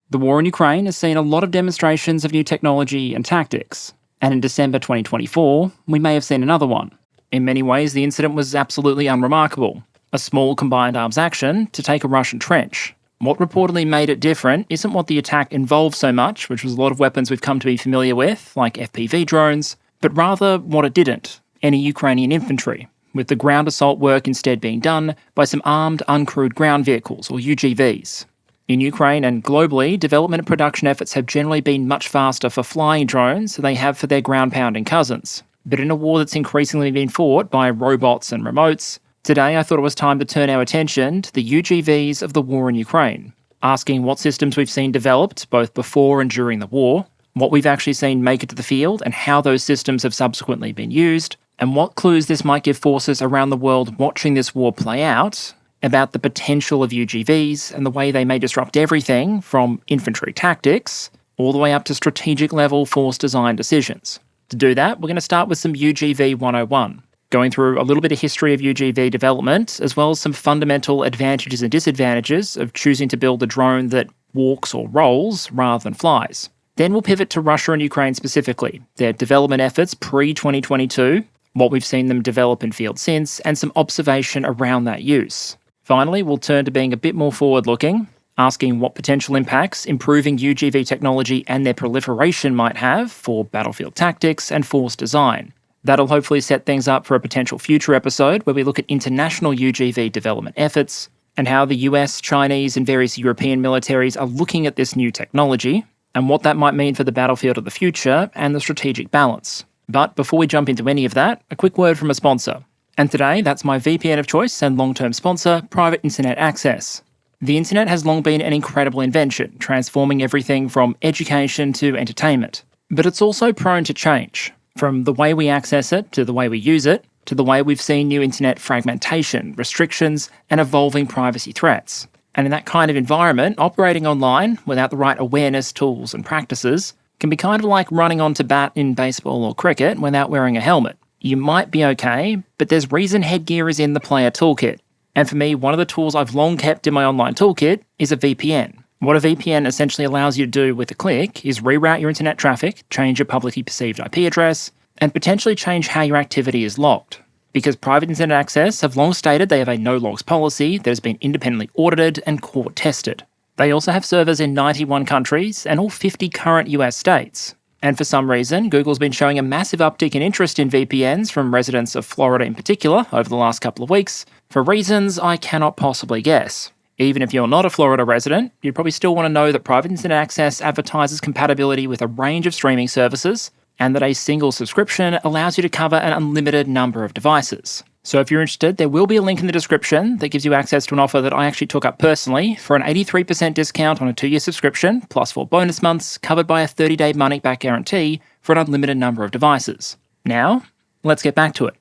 The war in Ukraine has seen a lot of demonstrations of new technology and tactics, and in December 2024, we may have seen another one. In many ways, the incident was absolutely unremarkable. A small combined arms action to take a Russian trench. What reportedly made it different isn't what the attack involved so much, which was a lot of weapons we've come to be familiar with, like FPV drones, but rather what it didn't, any Ukrainian infantry, with the ground assault work instead being done by some armed uncrewed ground vehicles, or UGVs. In Ukraine and globally, development and production efforts have generally been much faster for flying drones than they have for their ground-pounding cousins. But in a war that's increasingly been fought by robots and remotes, today I thought it was time to turn our attention to the UGVs of the war in Ukraine, asking what systems we've seen developed both before and during the war, what we've actually seen make it to the field and how those systems have subsequently been used, and what clues this might give forces around the world watching this war play out about the potential of UGVs and the way they may disrupt everything from infantry tactics all the way up to strategic level force design decisions. To do that, we're going to start with some UGV 101, going through a little bit of history of UGV development, as well as some fundamental advantages and disadvantages of choosing to build a drone that walks or rolls rather than flies. Then we'll pivot to Russia and Ukraine specifically, their development efforts pre-2022, what we've seen them develop in field since, and some observation around that use. Finally, we'll turn to being a bit more forward-looking, asking what potential impacts improving UGV technology and their proliferation might have for battlefield tactics and force design. That'll hopefully set things up for a potential future episode where we look at international UGV development efforts and how the US, Chinese, and various European militaries are looking at this new technology and what that might mean for the battlefield of the future and the strategic balance. But before we jump into any of that, a quick word from a sponsor. And today, that's my VPN of choice and long-term sponsor, Private Internet Access. The internet has long been an incredible invention, transforming everything from education to entertainment. But it's also prone to change, from the way we access it to the way we use it, to the way we've seen new internet fragmentation, restrictions, and evolving privacy threats. And in that kind of environment, operating online without the right awareness, tools, and practices can be kind of like running onto bat in baseball or cricket without wearing a helmet. You might be okay, but there's reason headgear is in the player toolkit. And for me, one of the tools I've long kept in my online toolkit is a VPN. What a VPN essentially allows you to do with a click is reroute your internet traffic, change your publicly perceived IP address, and potentially change how your activity is logged. Because Private Internet Access have long stated they have a no-logs policy that has been independently audited and court-tested. They also have servers in 91 countries and all 50 current US states. And for some reason, Google's been showing a massive uptick in interest in VPNs from residents of Florida in particular over the last couple of weeks, for reasons I cannot possibly guess. Even if you're not a Florida resident, you'd probably still want to know that Private Internet Access advertises compatibility with a range of streaming services, and that a single subscription allows you to cover an unlimited number of devices. So if you're interested, there will be a link in the description that gives you access to an offer that I actually took up personally for an 83% discount on a 2-year subscription, plus 4 bonus months, covered by a 30-day money-back guarantee for an unlimited number of devices. Now, let's get back to it.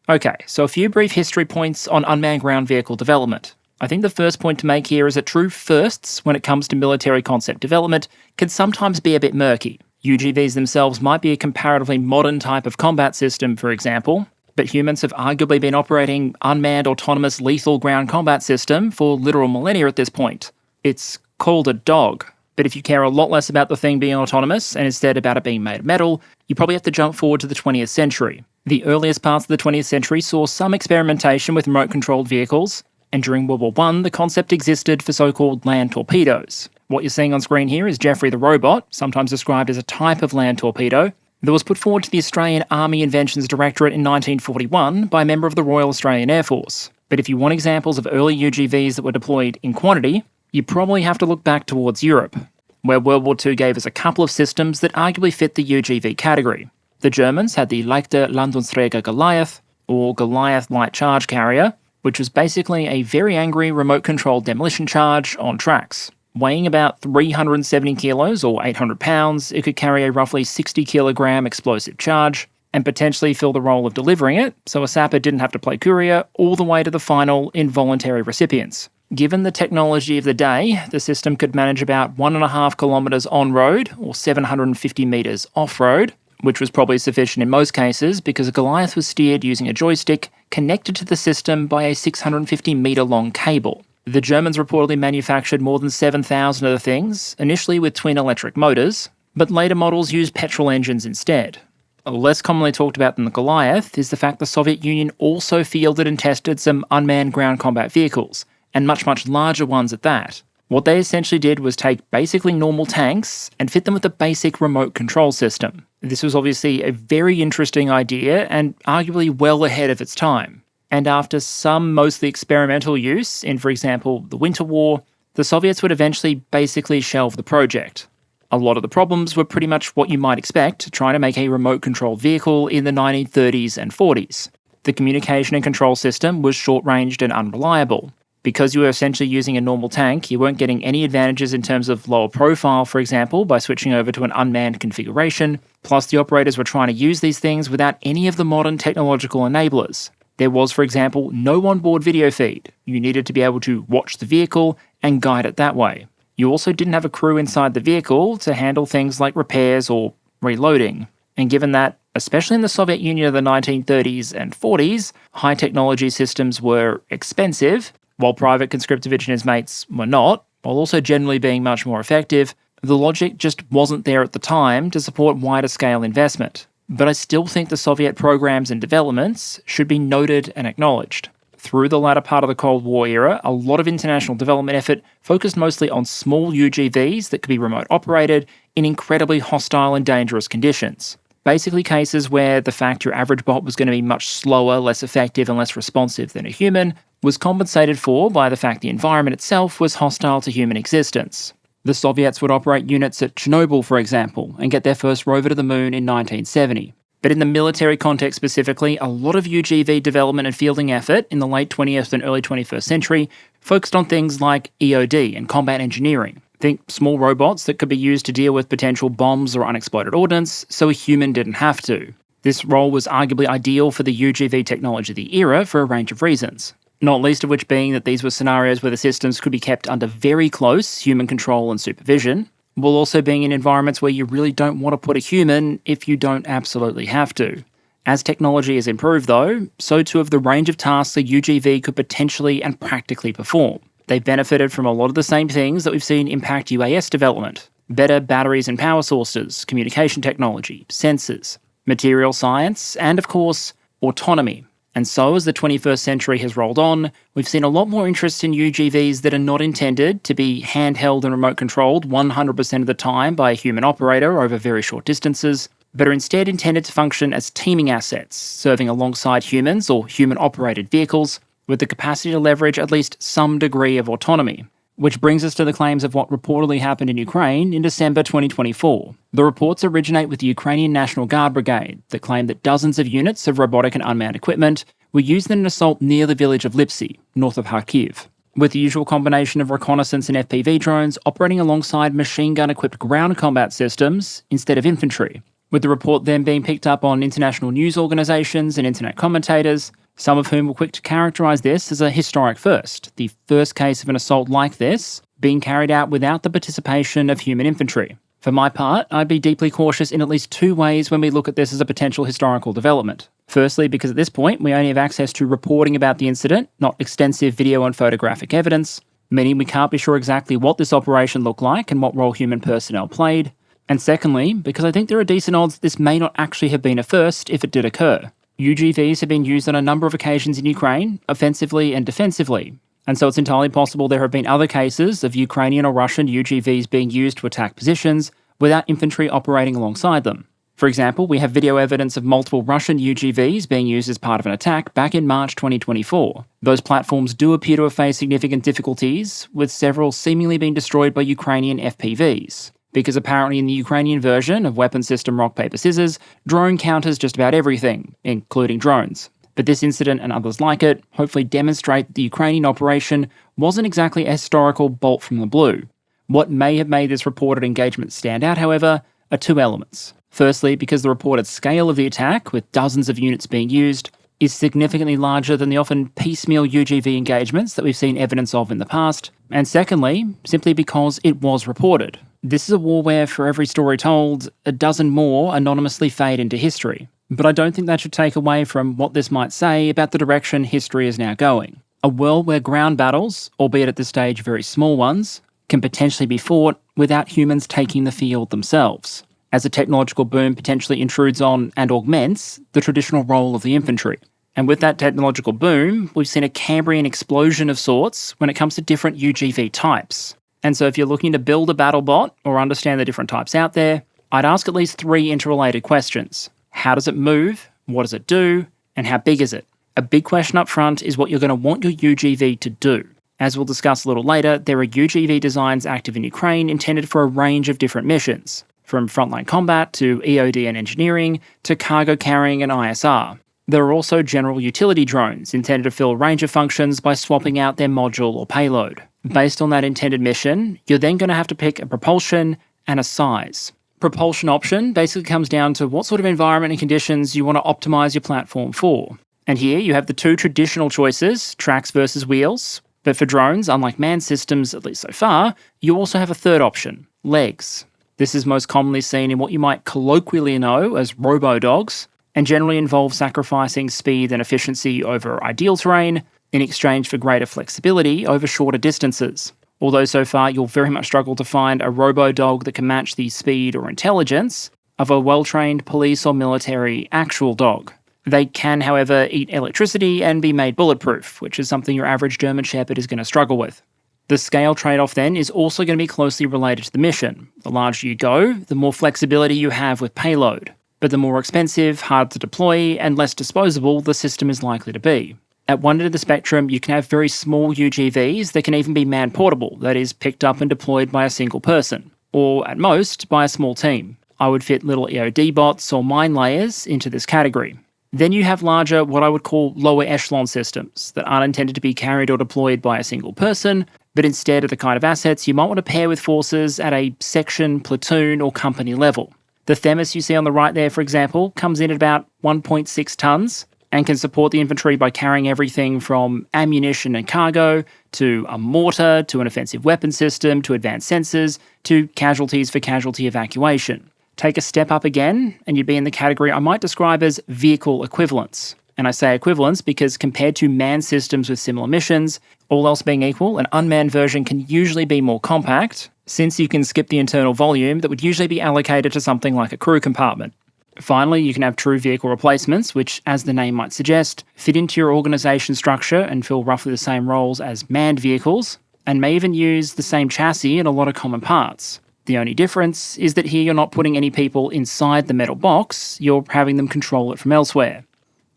Okay, so a few brief history points on unmanned ground vehicle development. I think the first point to make here is that true firsts when it comes to military concept development can sometimes be a bit murky. UGVs themselves might be a comparatively modern type of combat system, for example, but humans have arguably been operating unmanned, autonomous, lethal ground combat system for literal millennia at this point. It's called a dog, but if you care a lot less about the thing being autonomous and instead about it being made of metal, you probably have to jump forward to the 20th century. The earliest parts of the 20th century saw some experimentation with remote-controlled vehicles, and during World War I, the concept existed for so-called land torpedoes. What you're seeing on screen here is Geoffrey the Robot, sometimes described as a type of land torpedo, that was put forward to the Australian Army Inventions Directorate in 1941 by a member of the Royal Australian Air Force. But if you want examples of early UGVs that were deployed in quantity, you probably have to look back towards Europe, where World War II gave us a couple of systems that arguably fit the UGV category. The Germans had the Leichte Landungsträger Goliath, or Goliath Light Charge Carrier, which was basically a very angry remote-controlled demolition charge on tracks. Weighing about 370 kilos or 800 pounds, it could carry a roughly 60 kilogram explosive charge and potentially fill the role of delivering it, so a sapper didn't have to play courier all the way to the final involuntary recipients. Given the technology of the day, the system could manage about 1.5 kilometers on-road or 750 meters off-road, which was probably sufficient in most cases because Goliath was steered using a joystick connected to the system by a 650 meter long cable. The Germans reportedly manufactured more than 7,000 of the things, initially with twin electric motors, but later models used petrol engines instead. Less commonly talked about than the Goliath is the fact the Soviet Union also fielded and tested some unmanned ground combat vehicles, and much, much larger ones at that. What they essentially did was take basically normal tanks and fit them with a basic remote control system. This was obviously a very interesting idea and arguably well ahead of its time. And after some mostly experimental use in, for example, the Winter War, the Soviets would eventually basically shelve the project. A lot of the problems were pretty much what you might expect trying to make a remote-controlled vehicle in the 1930s and 40s. The communication and control system was short-ranged and unreliable. Because you were essentially using a normal tank, you weren't getting any advantages in terms of lower profile, for example, by switching over to an unmanned configuration. Plus, the operators were trying to use these things without any of the modern technological enablers. There was, for example, no onboard video feed. You needed to be able to watch the vehicle and guide it that way. You also didn't have a crew inside the vehicle to handle things like repairs or reloading. And given that, especially in the Soviet Union of the 1930s and 40s, high technology systems were expensive, while private conscriptive engineers' mates were not, while also generally being much more effective, the logic just wasn't there at the time to support wider scale investment. But I still think the Soviet programs and developments should be noted and acknowledged. Through the latter part of the Cold War era, a lot of international development effort focused mostly on small UGVs that could be remote operated in incredibly hostile and dangerous conditions. Basically cases where the fact your average bot was going to be much slower, less effective and less responsive than a human was compensated for by the fact the environment itself was hostile to human existence. The Soviets would operate units at Chernobyl, for example, and get their first rover to the moon in 1970. But in the military context specifically, a lot of UGV development and fielding effort in the late 20th and early 21st century focused on things like EOD and combat engineering. Think small robots that could be used to deal with potential bombs or unexploded ordnance, so a human didn't have to. This role was arguably ideal for the UGV technology of the era for a range of reasons, not least of which being that these were scenarios where the systems could be kept under very close human control and supervision, while also being in environments where you really don't want to put a human if you don't absolutely have to. As technology has improved though, so too have the range of tasks a UGV could potentially and practically perform. They've benefited from a lot of the same things that we've seen impact UAS development. Better batteries and power sources, communication technology, sensors, material science, and of course, autonomy. And so, as the 21st century has rolled on, we've seen a lot more interest in UGVs that are not intended to be handheld and remote controlled 100% of the time by a human operator over very short distances, but are instead intended to function as teaming assets, serving alongside humans or human-operated vehicles, with the capacity to leverage at least some degree of autonomy. Which brings us to the claims of what reportedly happened in Ukraine in December 2024. The reports originate with the Ukrainian National Guard Brigade that claim that dozens of units of robotic and unmanned equipment were used in an assault near the village of Lyptsi, north of Kharkiv, with the usual combination of reconnaissance and FPV drones operating alongside machine gun-equipped ground combat systems instead of infantry, with the report then being picked up on international news organisations and internet commentators, some of whom were quick to characterise this as a historic first, the first case of an assault like this being carried out without the participation of human infantry. For my part, I'd be deeply cautious in at least two ways when we look at this as a potential historical development. Firstly, because at this point we only have access to reporting about the incident, not extensive video and photographic evidence, meaning we can't be sure exactly what this operation looked like and what role human personnel played. And secondly, because I think there are decent odds this may not actually have been a first if it did occur. UGVs have been used on a number of occasions in Ukraine, offensively and defensively, and so it's entirely possible there have been other cases of Ukrainian or Russian UGVs being used to attack positions without infantry operating alongside them. For example, we have video evidence of multiple Russian UGVs being used as part of an attack back in March 2024. Those platforms do appear to have faced significant difficulties, with several seemingly being destroyed by Ukrainian FPVs. Because apparently in the Ukrainian version of weapon system rock, paper, scissors, drone counters just about everything, including drones. But this incident and others like it hopefully demonstrate that the Ukrainian operation wasn't exactly a historical bolt from the blue. What may have made this reported engagement stand out, however, are two elements. Firstly, because the reported scale of the attack, with dozens of units being used, is significantly larger than the often piecemeal UGV engagements that we've seen evidence of in the past. And secondly, simply because it was reported. This is a war where, for every story told, a dozen more anonymously fade into history. But I don't think that should take away from what this might say about the direction history is now going. A world where ground battles, albeit at this stage very small ones, can potentially be fought without humans taking the field themselves, as the technological boom potentially intrudes on and augments the traditional role of the infantry. And with that technological boom, we've seen a Cambrian explosion of sorts when it comes to different UGV types. And so if you're looking to build a battle bot or understand the different types out there, I'd ask at least 3 interrelated questions. How does it move? What does it do? And how big is it? A big question up front is what you're going to want your UGV to do. As we'll discuss a little later, there are UGV designs active in Ukraine intended for a range of different missions, from frontline combat to EOD and engineering to cargo carrying and ISR. There are also general utility drones intended to fill a range of functions by swapping out their module or payload. Based on that intended mission, you're then going to have to pick a propulsion and a size. Propulsion option basically comes down to what sort of environment and conditions you want to optimize your platform for. And here you have the 2 traditional choices, tracks versus wheels. But for drones, unlike manned systems, at least so far, you also have a third option, legs. This is most commonly seen in what you might colloquially know as robo-dogs, and generally involves sacrificing speed and efficiency over ideal terrain in exchange for greater flexibility over shorter distances. Although so far you'll very much struggle to find a robo-dog that can match the speed or intelligence of a well-trained police or military actual dog. They can, however, eat electricity and be made bulletproof, which is something your average German Shepherd is going to struggle with. The scale trade-off then is also going to be closely related to the mission. The larger you go, the more flexibility you have with payload. But the more expensive, hard to deploy, and less disposable the system is likely to be. At one end of the spectrum, you can have very small UGVs that can even be man-portable, that is, picked up and deployed by a single person, or at most, by a small team. I would fit little EOD bots or mine layers into this category. Then you have larger, what I would call lower echelon systems that aren't intended to be carried or deployed by a single person, but instead are the kind of assets you might want to pair with forces at a section, platoon, or company level. The Themis you see on the right there, for example, comes in at about 1.6 tonnes and can support the infantry by carrying everything from ammunition and cargo to a mortar to an offensive weapon system to advanced sensors to casualties for casualty evacuation. Take a step up again, and you'd be in the category I might describe as vehicle equivalence. And I say equivalence because compared to manned systems with similar missions, all else being equal, an unmanned version can usually be more compact, since you can skip the internal volume that would usually be allocated to something like a crew compartment. Finally, you can have true vehicle replacements, which, as the name might suggest, fit into your organisation structure and fill roughly the same roles as manned vehicles, and may even use the same chassis and a lot of common parts. The only difference is that here you're not putting any people inside the metal box, you're having them control it from elsewhere.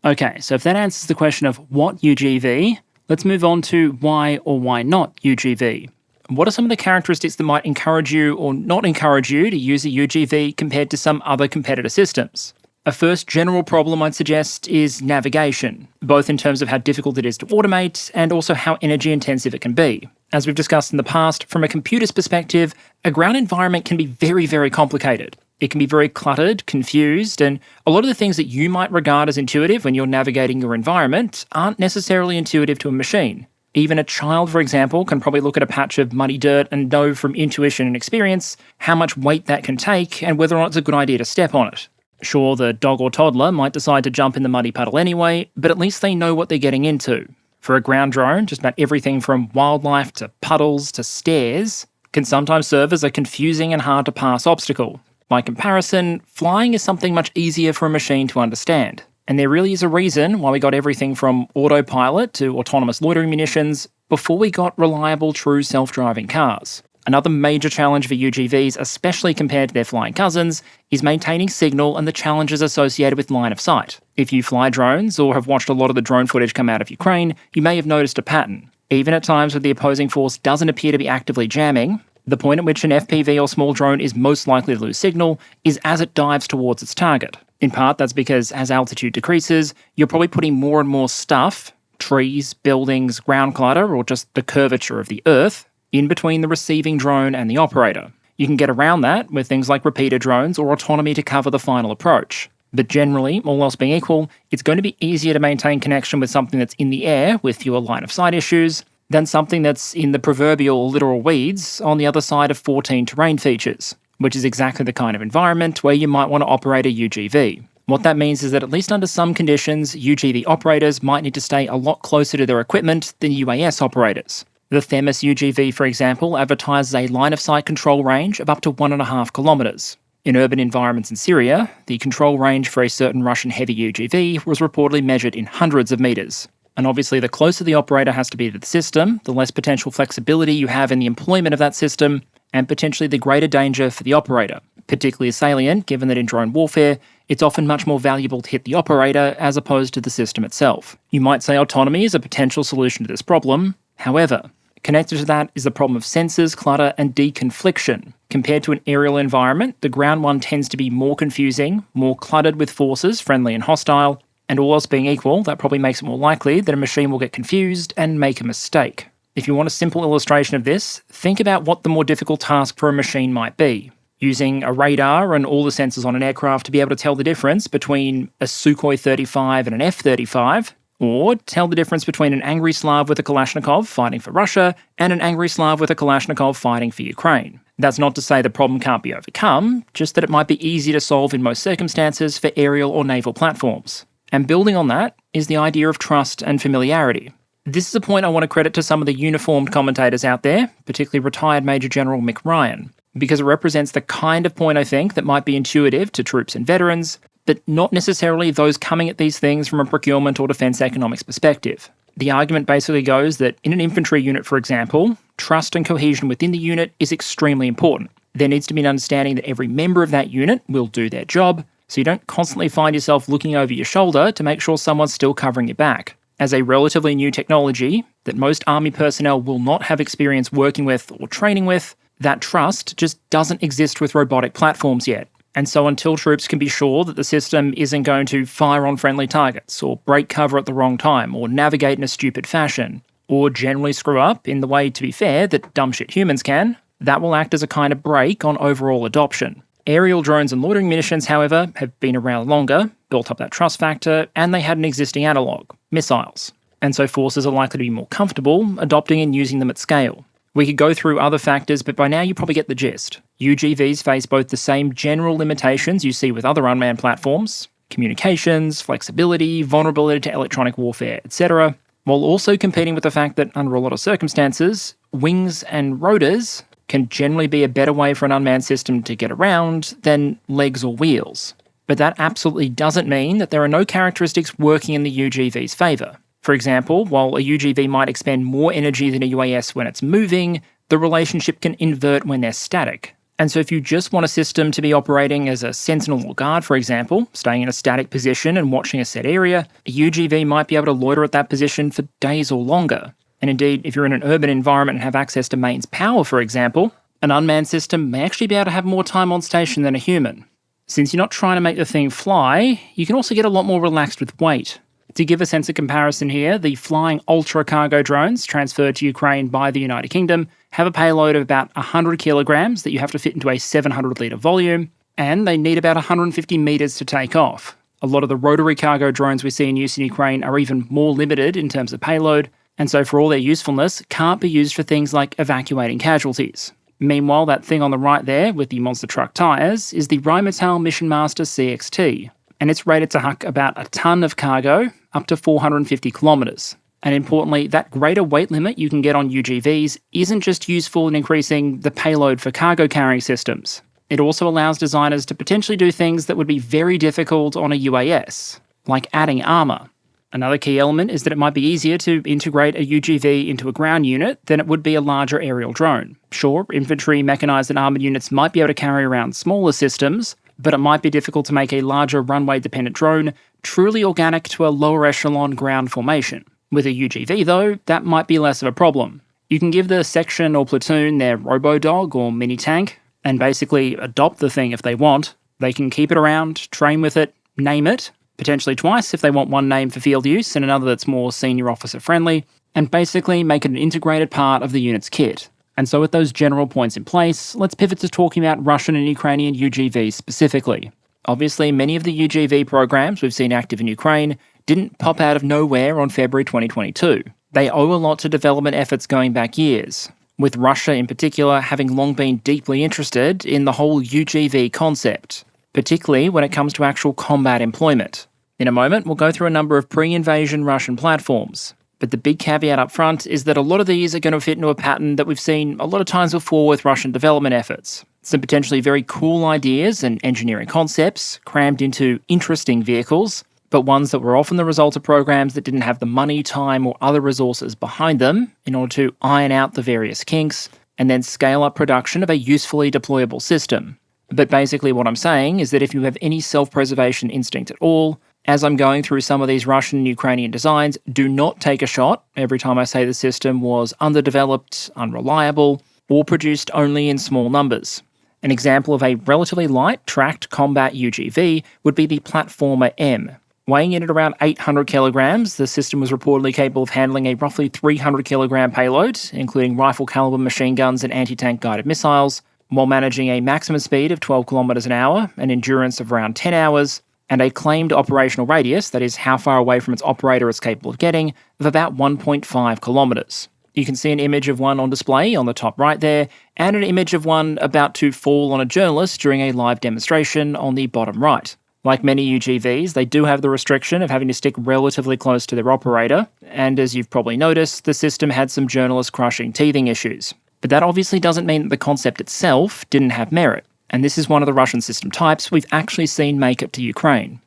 Okay, so if that answers the question of what UGV, let's move on to why or why not UGV. What are some of the characteristics that might encourage you or not encourage you to use a UGV compared to some other competitor systems? A first general problem I'd suggest is navigation, both in terms of how difficult it is to automate and also how energy intensive it can be. As we've discussed in the past, from a computer's perspective, a ground environment can be very, very complicated. It can be very cluttered, confused, and a lot of the things that you might regard as intuitive when you're navigating your environment aren't necessarily intuitive to a machine. Even a child, for example, can probably look at a patch of muddy dirt and know from intuition and experience how much weight that can take and whether or not it's a good idea to step on it. Sure, the dog or toddler might decide to jump in the muddy puddle anyway, but at least they know what they're getting into. For a ground drone, just about everything from wildlife to puddles to stairs can sometimes serve as a confusing and hard to pass obstacle. By comparison, flying is something much easier for a machine to understand. And there really is a reason why we got everything from autopilot to autonomous loitering munitions before we got reliable, true self-driving cars. Another major challenge for UGVs, especially compared to their flying cousins, is maintaining signal and the challenges associated with line of sight. If you fly drones or have watched a lot of the drone footage come out of Ukraine, you may have noticed a pattern. Even at times when the opposing force doesn't appear to be actively jamming, the point at which an FPV or small drone is most likely to lose signal is as it dives towards its target. In part, that's because as altitude decreases, you're probably putting more and more stuff, trees, buildings, ground clutter, or just the curvature of the Earth, in between the receiving drone and the operator. You can get around that with things like repeater drones or autonomy to cover the final approach. But generally, all else being equal, it's going to be easier to maintain connection with something that's in the air with fewer line of sight issues than something that's in the proverbial literal weeds on the other side of 14 terrain features, which is exactly the kind of environment where you might want to operate a UGV. What that means is that at least under some conditions, UGV operators might need to stay a lot closer to their equipment than UAS operators. The Themis UGV, for example, advertises a line-of-sight control range of up to 1.5 kilometres. In urban environments in Syria, the control range for a certain Russian heavy UGV was reportedly measured in hundreds of metres. And obviously, the closer the operator has to be to the system, the less potential flexibility you have in the employment of that system, and potentially the greater danger for the operator. Particularly salient, given that in drone warfare, it's often much more valuable to hit the operator as opposed to the system itself. You might say autonomy is a potential solution to this problem. However, connected to that is the problem of sensors, clutter, and deconfliction. Compared to an aerial environment, the ground one tends to be more confusing, more cluttered with forces, friendly and hostile, and all else being equal, that probably makes it more likely that a machine will get confused and make a mistake. If you want a simple illustration of this, think about what the more difficult task for a machine might be. Using a radar and all the sensors on an aircraft to be able to tell the difference between a Sukhoi 35 and an F-35, or tell the difference between an angry Slav with a Kalashnikov fighting for Russia and an angry Slav with a Kalashnikov fighting for Ukraine. That's not to say the problem can't be overcome, just that it might be easy to solve in most circumstances for aerial or naval platforms. And building on that is the idea of trust and familiarity. This is a point I want to credit to some of the uniformed commentators out there, particularly retired Major General Mick Ryan, because it represents the kind of point I think that might be intuitive to troops and veterans, but not necessarily those coming at these things from a procurement or defence economics perspective. The argument basically goes that in an infantry unit, for example, trust and cohesion within the unit is extremely important. There needs to be an understanding that every member of that unit will do their job, so you don't constantly find yourself looking over your shoulder to make sure someone's still covering your back. As a relatively new technology that most army personnel will not have experience working with or training with, that trust just doesn't exist with robotic platforms yet. And so until troops can be sure that the system isn't going to fire on friendly targets, or break cover at the wrong time, or navigate in a stupid fashion, or generally screw up in the way, to be fair, that dumb shit humans can, that will act as a kind of brake on overall adoption. Aerial drones and loitering munitions, however, have been around longer, built up that trust factor, and they had an existing analogue, missiles. And so forces are likely to be more comfortable adopting and using them at scale. We could go through other factors, but by now you probably get the gist. UGVs face both the same general limitations you see with other unmanned platforms, communications, flexibility, vulnerability to electronic warfare, etc., while also competing with the fact that under a lot of circumstances, wings and rotors can generally be a better way for an unmanned system to get around than legs or wheels. But that absolutely doesn't mean that there are no characteristics working in the UGV's favour. For example, while a UGV might expend more energy than a UAS when it's moving, the relationship can invert when they're static. And so if you just want a system to be operating as a sentinel or guard, for example, staying in a static position and watching a set area, a UGV might be able to loiter at that position for days or longer. And indeed, if you're in an urban environment and have access to mains power, for example, an unmanned system may actually be able to have more time on station than a human. Since you're not trying to make the thing fly, you can also get a lot more relaxed with weight. To give a sense of comparison here, the flying ultra-cargo drones transferred to Ukraine by the United Kingdom have a payload of about 100 kilograms that you have to fit into a 700-litre volume, and they need about 150 metres to take off. A lot of the rotary cargo drones we see in use in Ukraine are even more limited in terms of payload, and so for all their usefulness, can't be used for things like evacuating casualties. Meanwhile, that thing on the right there with the monster truck tyres is the Rheinmetall Mission Master CXT, and it's rated to huck about a tonne of cargo up to 450 kilometres. And importantly, that greater weight limit you can get on UGVs isn't just useful in increasing the payload for cargo carrying systems. It also allows designers to potentially do things that would be very difficult on a UAS, like adding armour. Another key element is that it might be easier to integrate a UGV into a ground unit than it would be a larger aerial drone. Sure, infantry, mechanised and armoured units might be able to carry around smaller systems, but it might be difficult to make a larger runway-dependent drone truly organic to a lower echelon ground formation. With a UGV though, that might be less of a problem. You can give the section or platoon their robo-dog or mini-tank, and basically adopt the thing if they want. They can keep it around, train with it, name it, potentially twice if they want one name for field use and another that's more senior officer friendly, and basically make it an integrated part of the unit's kit. And so with those general points in place, let's pivot to talking about Russian and Ukrainian UGVs specifically. Obviously, many of the UGV programs we've seen active in Ukraine didn't pop out of nowhere on February 2022. They owe a lot to development efforts going back years, with Russia in particular having long been deeply interested in the whole UGV concept. particularly when it comes to actual combat employment. In a moment, we'll go through a number of pre-invasion Russian platforms. But the big caveat up front is that a lot of these are going to fit into a pattern that we've seen a lot of times before with Russian development efforts. Some potentially very cool ideas and engineering concepts crammed into interesting vehicles, but ones that were often the result of programs that didn't have the money, time, or other resources behind them in order to iron out the various kinks and then scale up production of a usefully deployable system. But basically what I'm saying is that if you have any self-preservation instinct at all, as I'm going through some of these Russian and Ukrainian designs, do not take a shot every time I say the system was underdeveloped, unreliable, or produced only in small numbers. An example of a relatively light tracked combat UGV would be the Platformer M. Weighing in at around 800 kilograms, the system was reportedly capable of handling a roughly 300 kilogram payload, including rifle caliber machine guns and anti-tank guided missiles, while managing a maximum speed of 12 kilometers an hour, an endurance of around 10 hours, and a claimed operational radius, that is how far away from its operator it's capable of getting, of about 1.5 kilometers. You can see an image of one on display on the top right there, and an image of one about to fall on a journalist during a live demonstration on the bottom right. Like many UGVs, they do have the restriction of having to stick relatively close to their operator, and as you've probably noticed, the system had some journalist-crushing teething issues. But that obviously doesn't mean that the concept itself didn't have merit, and this is one of the Russian system types we've actually seen make it to Ukraine.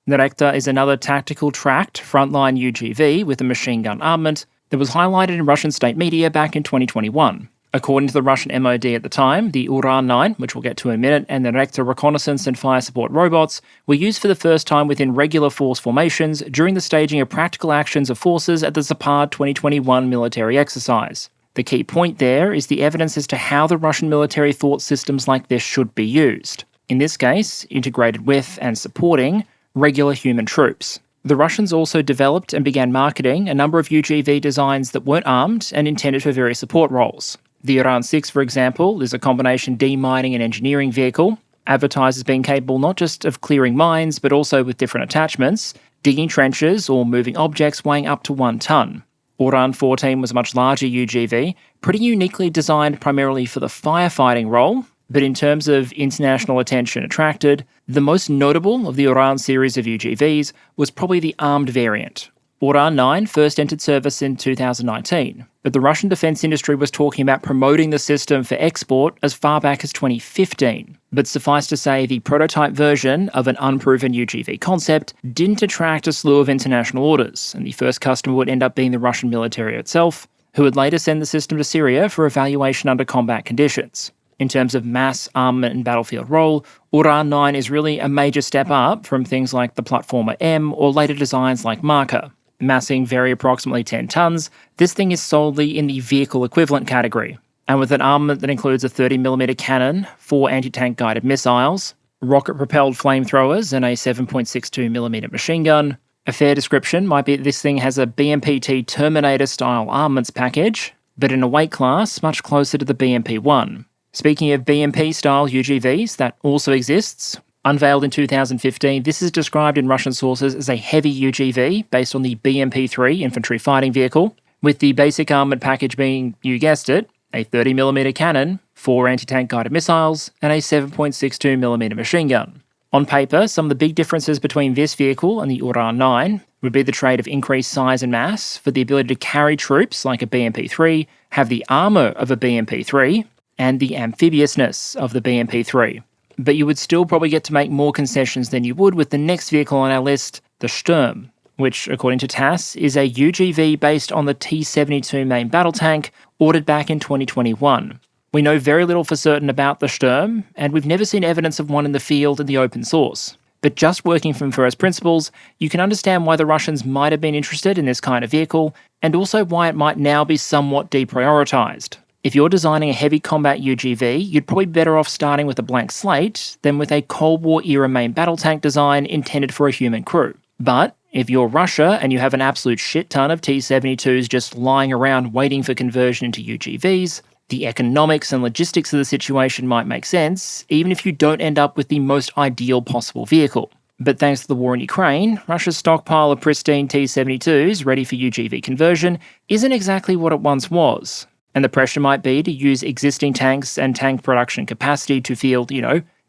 Nerekta is another tactical tracked frontline UGV with a machine gun armament that was highlighted in Russian state media back in 2021. According to the Russian MOD at the time, the Uran-9, which we'll get to in a minute, and the Nerekta reconnaissance and fire support robots were used for the first time within regular force formations during the staging of practical actions of forces at the Zapad 2021 military exercise. The key point there is the evidence as to how the Russian military thought systems like this should be used. In this case, integrated with and supporting regular human troops. The Russians also developed and began marketing a number of UGV designs that weren't armed and intended for various support roles. The Uran-6, for example, is a combination demining and engineering vehicle, advertised as being capable not just of clearing mines, but also with different attachments, digging trenches or moving objects weighing up to 1 ton. Uran-14 was a much larger UGV, pretty uniquely designed primarily for the firefighting role, but in terms of international attention attracted, the most notable of the Uran series of UGVs was probably the armed variant. Uran-9 first entered service in 2019, but the Russian defence industry was talking about promoting the system for export as far back as 2015. But suffice to say, the prototype version of an unproven UGV concept didn't attract a slew of international orders, and the first customer would end up being the Russian military itself, who would later send the system to Syria for evaluation under combat conditions. In terms of mass, armament and battlefield role, Uran-9 is really a major step up from things like the Platformer M or later designs like Marker. Massing very approximately 10 tons, this thing is solely in the vehicle equivalent category, and with an armament that includes a 30mm cannon, 4 anti-tank guided missiles, rocket-propelled flamethrowers and a 7.62mm machine gun. A fair description might be that this thing has a BMP-T Terminator-style armaments package, but in a weight class much closer to the BMP-1. Speaking of BMP-style UGVs, that also exists. Unveiled in 2015, this is described in Russian sources as a heavy UGV based on the BMP-3 infantry fighting vehicle, with the basic armament package being, you guessed it, a 30mm cannon, 4 anti-tank guided missiles, and a 7.62mm machine gun. On paper, some of the big differences between this vehicle and the Uran-9 would be the trait of increased size and mass for the ability to carry troops like a BMP-3, have the armour of a BMP-3, and the amphibiousness of the BMP-3. But you would still probably get to make more concessions than you would with the next vehicle on our list, the Sturm, which, according to TASS, is a UGV based on the T-72 main battle tank ordered back in 2021. We know very little for certain about the Sturm, and we've never seen evidence of one in the field in the open source. But just working from first principles, you can understand why the Russians might have been interested in this kind of vehicle, and also why it might now be somewhat deprioritized. If you're designing a heavy combat UGV, you'd probably be better off starting with a blank slate than with a Cold War era main battle tank design intended for a human crew. But if you're Russia and you have an absolute shit ton of T-72s just lying around waiting for conversion into UGVs, the economics and logistics of the situation might make sense, even if you don't end up with the most ideal possible vehicle. But thanks to the war in Ukraine, Russia's stockpile of pristine T-72s ready for UGV conversion isn't exactly what it once was. And the pressure might be to use existing tanks and tank production capacity to field,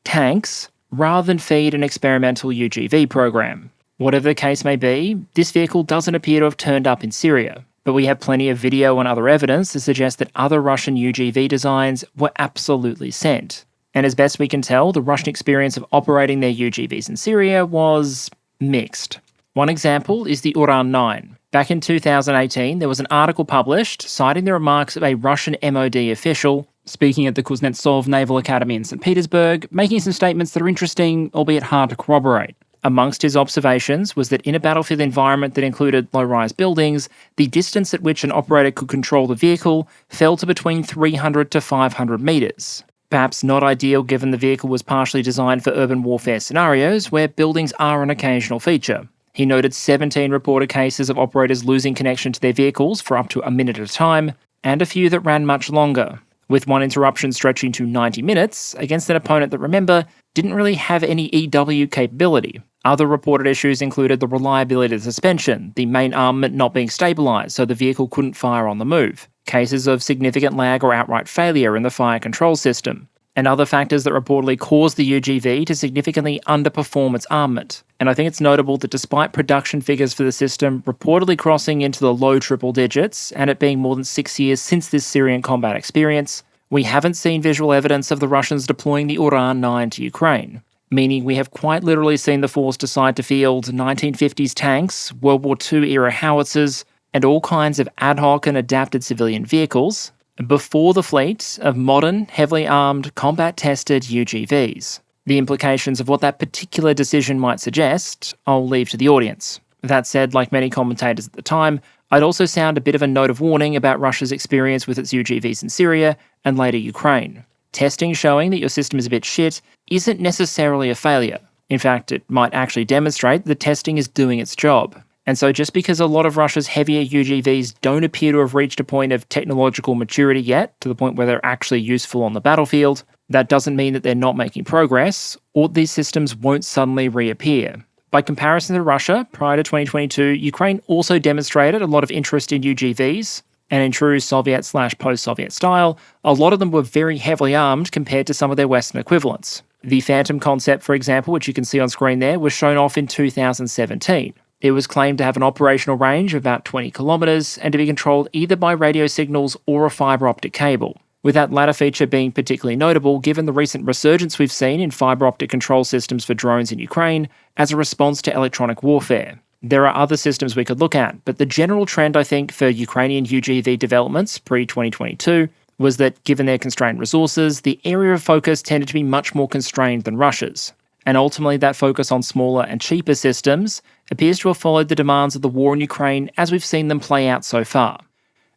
tanks, rather than feed an experimental UGV program. Whatever the case may be, this vehicle doesn't appear to have turned up in Syria, but we have plenty of video and other evidence to suggest that other Russian UGV designs were absolutely sent. And as best we can tell, the Russian experience of operating their UGVs in Syria was mixed. One example is the Uran 9. Back in 2018, there was an article published citing the remarks of a Russian MOD official speaking at the Kuznetsov Naval Academy in St. Petersburg, making some statements that are interesting, albeit hard to corroborate. Amongst his observations was that in a battlefield environment that included low-rise buildings, the distance at which an operator could control the vehicle fell to between 300 to 500 metres. Perhaps not ideal given the vehicle was partially designed for urban warfare scenarios where buildings are an occasional feature. He noted 17 reported cases of operators losing connection to their vehicles for up to a minute at a time, and a few that ran much longer, with one interruption stretching to 90 minutes against an opponent that, remember, didn't really have any EW capability. Other reported issues included the reliability of the suspension, the main armament not being stabilised so the vehicle couldn't fire on the move, cases of significant lag or outright failure in the fire control system, and other factors that reportedly caused the UGV to significantly underperform its armament. And I think it's notable that despite production figures for the system reportedly crossing into the low triple digits, and it being more than 6 years since this Syrian combat experience, we haven't seen visual evidence of the Russians deploying the Uran 9 to Ukraine, meaning we have quite literally seen the force decide to field 1950s tanks, World War II-era howitzers, and all kinds of ad hoc and adapted civilian vehicles before the fleet of modern, heavily armed, combat-tested UGVs. The implications of what that particular decision might suggest, I'll leave to the audience. That said, like many commentators at the time, I'd also sound a bit of a note of warning about Russia's experience with its UGVs in Syria and later Ukraine. Testing showing that your system is a bit shit isn't necessarily a failure. In fact, it might actually demonstrate that testing is doing its job. And so just because a lot of Russia's heavier UGVs don't appear to have reached a point of technological maturity yet, to the point where they're actually useful on the battlefield, that doesn't mean that they're not making progress, or these systems won't suddenly reappear. By comparison to Russia, prior to 2022, Ukraine also demonstrated a lot of interest in UGVs, and in true Soviet/post-Soviet style, a lot of them were very heavily armed compared to some of their Western equivalents. The Phantom concept, for example, which you can see on screen there, was shown off in 2017. It was claimed to have an operational range of about 20 kilometres and to be controlled either by radio signals or a fibre optic cable, with that latter feature being particularly notable given the recent resurgence we've seen in fibre optic control systems for drones in Ukraine as a response to electronic warfare. There are other systems we could look at, but the general trend, I think, for Ukrainian UGV developments pre-2022 was that, given their constrained resources, the area of focus tended to be much more constrained than Russia's. And ultimately, that focus on smaller and cheaper systems appears to have followed the demands of the war in Ukraine as we've seen them play out so far.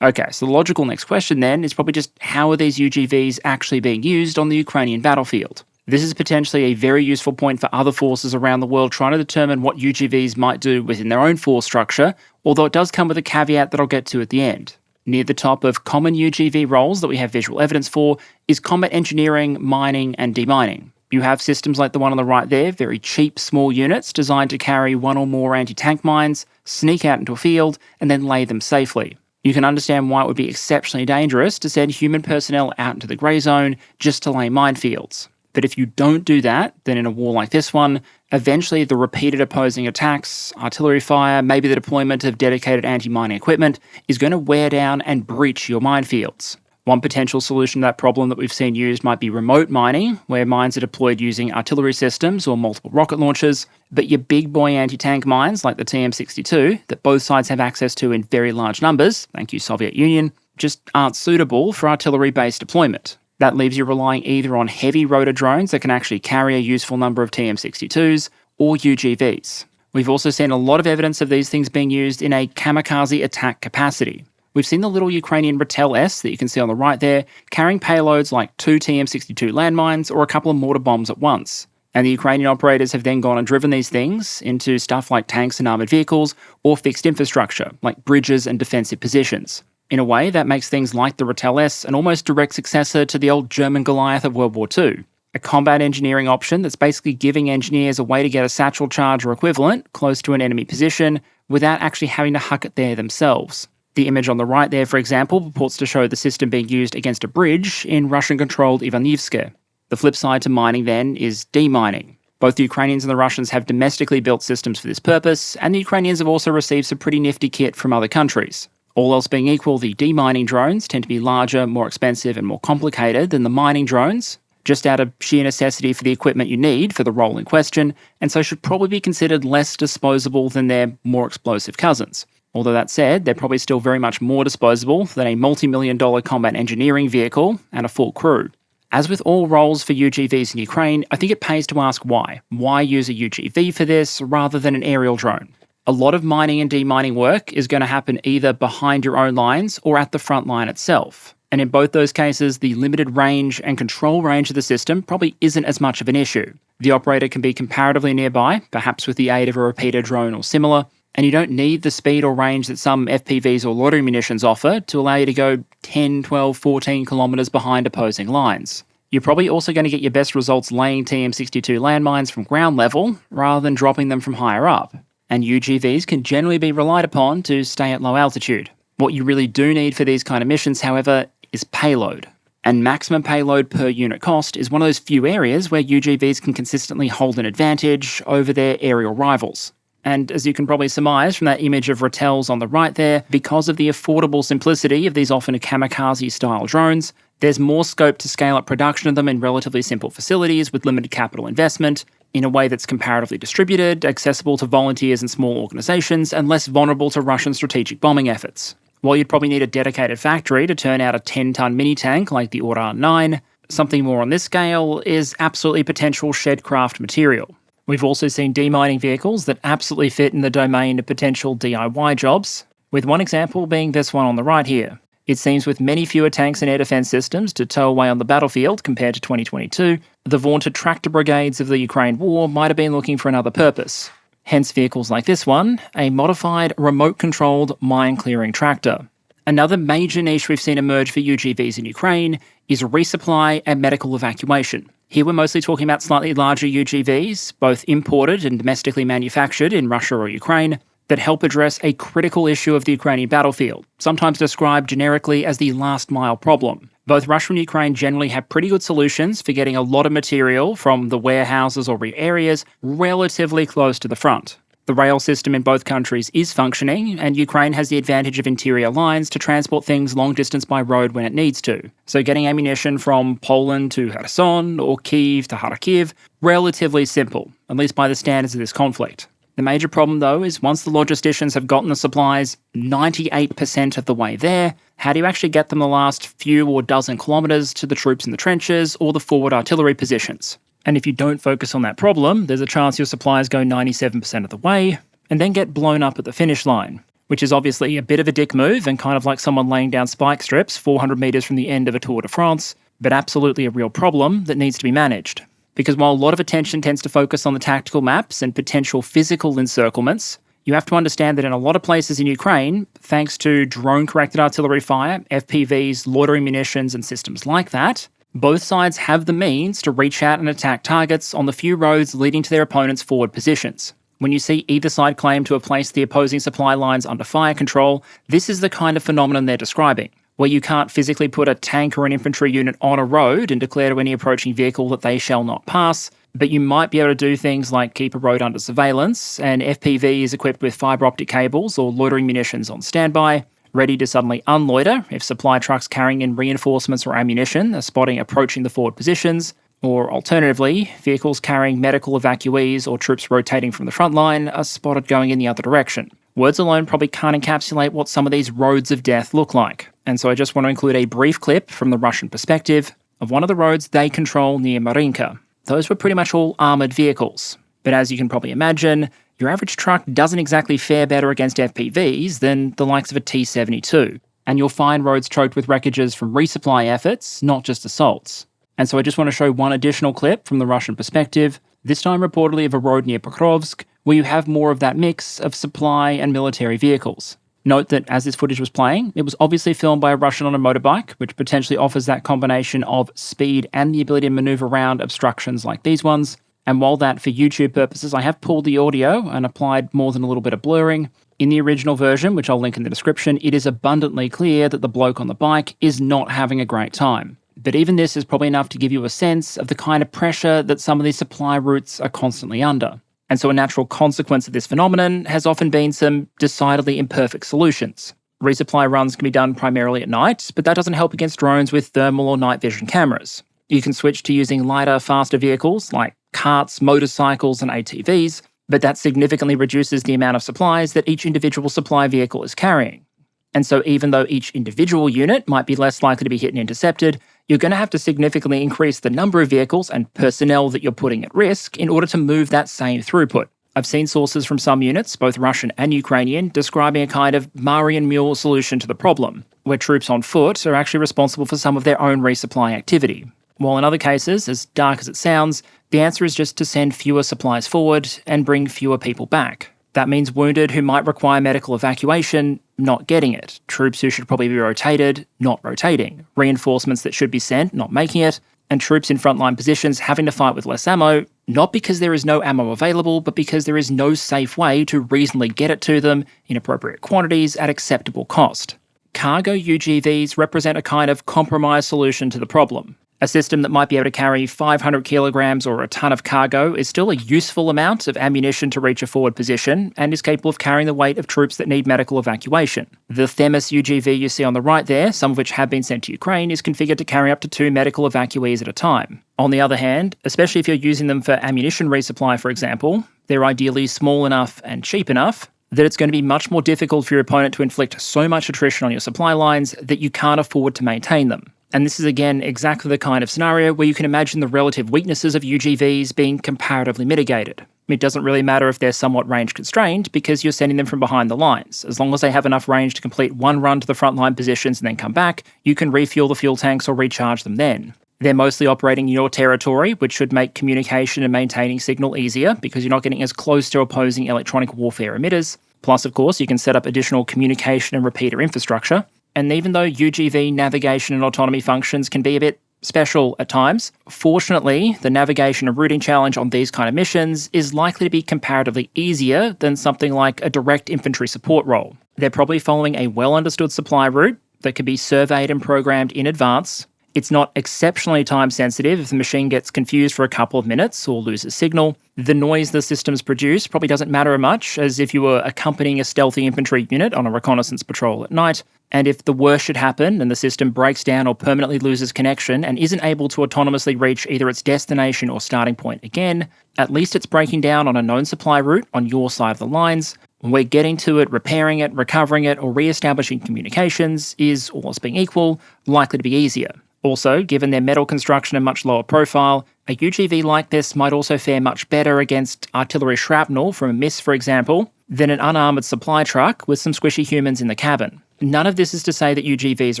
Okay, so the logical next question then is probably just how are these UGVs actually being used on the Ukrainian battlefield? This is potentially a very useful point for other forces around the world trying to determine what UGVs might do within their own force structure, although it does come with a caveat that I'll get to at the end. Near the top of common UGV roles that we have visual evidence for is combat engineering, mining, and demining. You have systems like the one on the right there, very cheap small units designed to carry one or more anti-tank mines, sneak out into a field, and then lay them safely. You can understand why it would be exceptionally dangerous to send human personnel out into the grey zone just to lay minefields. But if you don't do that, then in a war like this one, eventually the repeated opposing attacks, artillery fire, maybe the deployment of dedicated anti-mining equipment is going to wear down and breach your minefields. One potential solution to that problem that we've seen used might be remote mining, where mines are deployed using artillery systems or multiple rocket launchers, but your big boy anti-tank mines like the TM62, that both sides have access to in very large numbers, thank you Soviet Union, just aren't suitable for artillery-based deployment. That leaves you relying either on heavy rotor drones that can actually carry a useful number of TM62s, or UGVs. We've also seen a lot of evidence of these things being used in a kamikaze attack capacity. We've seen the little Ukrainian Ratel S that you can see on the right there, carrying payloads like 2 TM62 landmines or a couple of mortar bombs at once. And the Ukrainian operators have then gone and driven these things into stuff like tanks and armoured vehicles or fixed infrastructure, like bridges and defensive positions. In a way, that makes things like the Ratel S an almost direct successor to the old German Goliath of World War II, a combat engineering option that's basically giving engineers a way to get a satchel charge or equivalent close to an enemy position without actually having to huck it there themselves. The image on the right there, for example, purports to show the system being used against a bridge in Russian-controlled Ivanivske. The flip side to mining then is demining. Both the Ukrainians and the Russians have domestically built systems for this purpose, and the Ukrainians have also received some pretty nifty kit from other countries. All else being equal, the demining drones tend to be larger, more expensive, and more complicated than the mining drones, just out of sheer necessity for the equipment you need for the role in question, and so should probably be considered less disposable than their more explosive cousins. Although that said, they're probably still very much more disposable than a multi-million-dollar combat engineering vehicle and a full crew. As with all roles for UGVs in Ukraine, I think it pays to ask why. Why use a UGV for this rather than an aerial drone? A lot of mining and demining work is going to happen either behind your own lines or at the front line itself. And in both those cases, the limited range and control range of the system probably isn't as much of an issue. The operator can be comparatively nearby, perhaps with the aid of a repeater drone or similar, and you don't need the speed or range that some FPVs or loitering munitions offer to allow you to go 10, 12, 14 kilometres behind opposing lines. You're probably also going to get your best results laying TM62 landmines from ground level rather than dropping them from higher up. And UGVs can generally be relied upon to stay at low altitude. What you really do need for these kind of missions, however, is payload. And maximum payload per unit cost is one of those few areas where UGVs can consistently hold an advantage over their aerial rivals. And as you can probably surmise from that image of Rattels on the right there, because of the affordable simplicity of these often kamikaze-style drones, there's more scope to scale up production of them in relatively simple facilities with limited capital investment, in a way that's comparatively distributed, accessible to volunteers and small organisations, and less vulnerable to Russian strategic bombing efforts. While you'd probably need a dedicated factory to turn out a 10-ton mini-tank like the Uran-9, something more on this scale is absolutely potential shed-craft material. We've also seen demining vehicles that absolutely fit in the domain of potential DIY jobs, with one example being this one on the right here. It seems with many fewer tanks and air defence systems to tow away on the battlefield compared to 2022, the vaunted tractor brigades of the Ukraine war might have been looking for another purpose. Hence vehicles like this one, a modified remote-controlled mine-clearing tractor. Another major niche we've seen emerge for UGVs in Ukraine is resupply and medical evacuation. Here we're mostly talking about slightly larger UGVs, both imported and domestically manufactured in Russia or Ukraine, that help address a critical issue of the Ukrainian battlefield, sometimes described generically as the last mile problem. Both Russia and Ukraine generally have pretty good solutions for getting a lot of material from the warehouses or rear areas relatively close to the front. The rail system in both countries is functioning, and Ukraine has the advantage of interior lines to transport things long distance by road when it needs to. So getting ammunition from Poland to Kherson or Kyiv to Kharkiv, relatively simple, at least by the standards of this conflict. The major problem, though, is once the logisticians have gotten the supplies 98% of the way there, how do you actually get them the last few or dozen kilometres to the troops in the trenches or the forward artillery positions? And if you don't focus on that problem, there's a chance your supplies go 97% of the way and then get blown up at the finish line, which is obviously a bit of a dick move and kind of like someone laying down spike strips 400 metres from the end of a Tour de France, but absolutely a real problem that needs to be managed. Because while a lot of attention tends to focus on the tactical maps and potential physical encirclements, you have to understand that in a lot of places in Ukraine, thanks to drone-corrected artillery fire, FPVs, loitering munitions and systems like that, both sides have the means to reach out and attack targets on the few roads leading to their opponent's forward positions. When you see either side claim to have placed the opposing supply lines under fire control, this is the kind of phenomenon they're describing, where you can't physically put a tank or an infantry unit on a road and declare to any approaching vehicle that they shall not pass, but you might be able to do things like keep a road under surveillance, and FPVs equipped with fibre optic cables or loitering munitions on standby, ready to suddenly unloiter if supply trucks carrying in reinforcements or ammunition are spotting approaching the forward positions, or alternatively, vehicles carrying medical evacuees or troops rotating from the front line are spotted going in the other direction. Words alone probably can't encapsulate what some of these roads of death look like, and so I just want to include a brief clip from the Russian perspective of one of the roads they control near Marinka. Those were pretty much all armoured vehicles, but as you can probably imagine, your average truck doesn't exactly fare better against FPVs than the likes of a T-72, and you'll find roads choked with wreckages from resupply efforts, not just assaults. And so I just want to show one additional clip from the Russian perspective, this time reportedly of a road near Pokrovsk, where you have more of that mix of supply and military vehicles. Note that as this footage was playing, it was obviously filmed by a Russian on a motorbike, which potentially offers that combination of speed and the ability to manoeuvre around obstructions like these ones. And while that, for YouTube purposes, I have pulled the audio and applied more than a little bit of blurring, in the original version, which I'll link in the description, it is abundantly clear that the bloke on the bike is not having a great time. But even this is probably enough to give you a sense of the kind of pressure that some of these supply routes are constantly under. And so a natural consequence of this phenomenon has often been some decidedly imperfect solutions. Resupply runs can be done primarily at night, but that doesn't help against drones with thermal or night vision cameras. You can switch to using lighter, faster vehicles like carts, motorcycles, and ATVs, but that significantly reduces the amount of supplies that each individual supply vehicle is carrying. And so even though each individual unit might be less likely to be hit and intercepted, you're going to have to significantly increase the number of vehicles and personnel that you're putting at risk in order to move that same throughput. I've seen sources from some units, both Russian and Ukrainian, describing a kind of Marian mule solution to the problem, where troops on foot are actually responsible for some of their own resupply activity. While in other cases, as dark as it sounds, the answer is just to send fewer supplies forward and bring fewer people back. That means wounded who might require medical evacuation not getting it, troops who should probably be rotated not rotating, reinforcements that should be sent not making it, and troops in frontline positions having to fight with less ammo, not because there is no ammo available, but because there is no safe way to reasonably get it to them in appropriate quantities at acceptable cost. Cargo UGVs represent a kind of compromise solution to the problem. A system that might be able to carry 500 kilograms or a ton of cargo is still a useful amount of ammunition to reach a forward position and is capable of carrying the weight of troops that need medical evacuation. The Themis UGV you see on the right there, some of which have been sent to Ukraine, is configured to carry up to 2 medical evacuees at a time. On the other hand, especially if you're using them for ammunition resupply, for example, they're ideally small enough and cheap enough that it's going to be much more difficult for your opponent to inflict so much attrition on your supply lines that you can't afford to maintain them. And this is again exactly the kind of scenario where you can imagine the relative weaknesses of UGVs being comparatively mitigated. It doesn't really matter if they're somewhat range constrained because you're sending them from behind the lines. As long as they have enough range to complete one run to the frontline positions and then come back, you can refuel the fuel tanks or recharge them then. They're mostly operating in your territory, which should make communication and maintaining signal easier because you're not getting as close to opposing electronic warfare emitters. Plus, of course, you can set up additional communication and repeater infrastructure. And even though UGV navigation and autonomy functions can be a bit special at times, fortunately, the navigation and routing challenge on these kind of missions is likely to be comparatively easier than something like a direct infantry support role. They're probably following a well-understood supply route that can be surveyed and programmed in advance. It's not exceptionally time-sensitive if the machine gets confused for a couple of minutes or loses signal. The noise the systems produce probably doesn't matter much as if you were accompanying a stealthy infantry unit on a reconnaissance patrol at night. And if the worst should happen and the system breaks down or permanently loses connection and isn't able to autonomously reach either its destination or starting point again, at least it's breaking down on a known supply route on your side of the lines. Where getting to it, repairing it, recovering it, or re-establishing communications is, all else being equal, likely to be easier. Also, given their metal construction and much lower profile, a UGV like this might also fare much better against artillery shrapnel from a miss, for example, than an unarmoured supply truck with some squishy humans in the cabin. None of this is to say that UGVs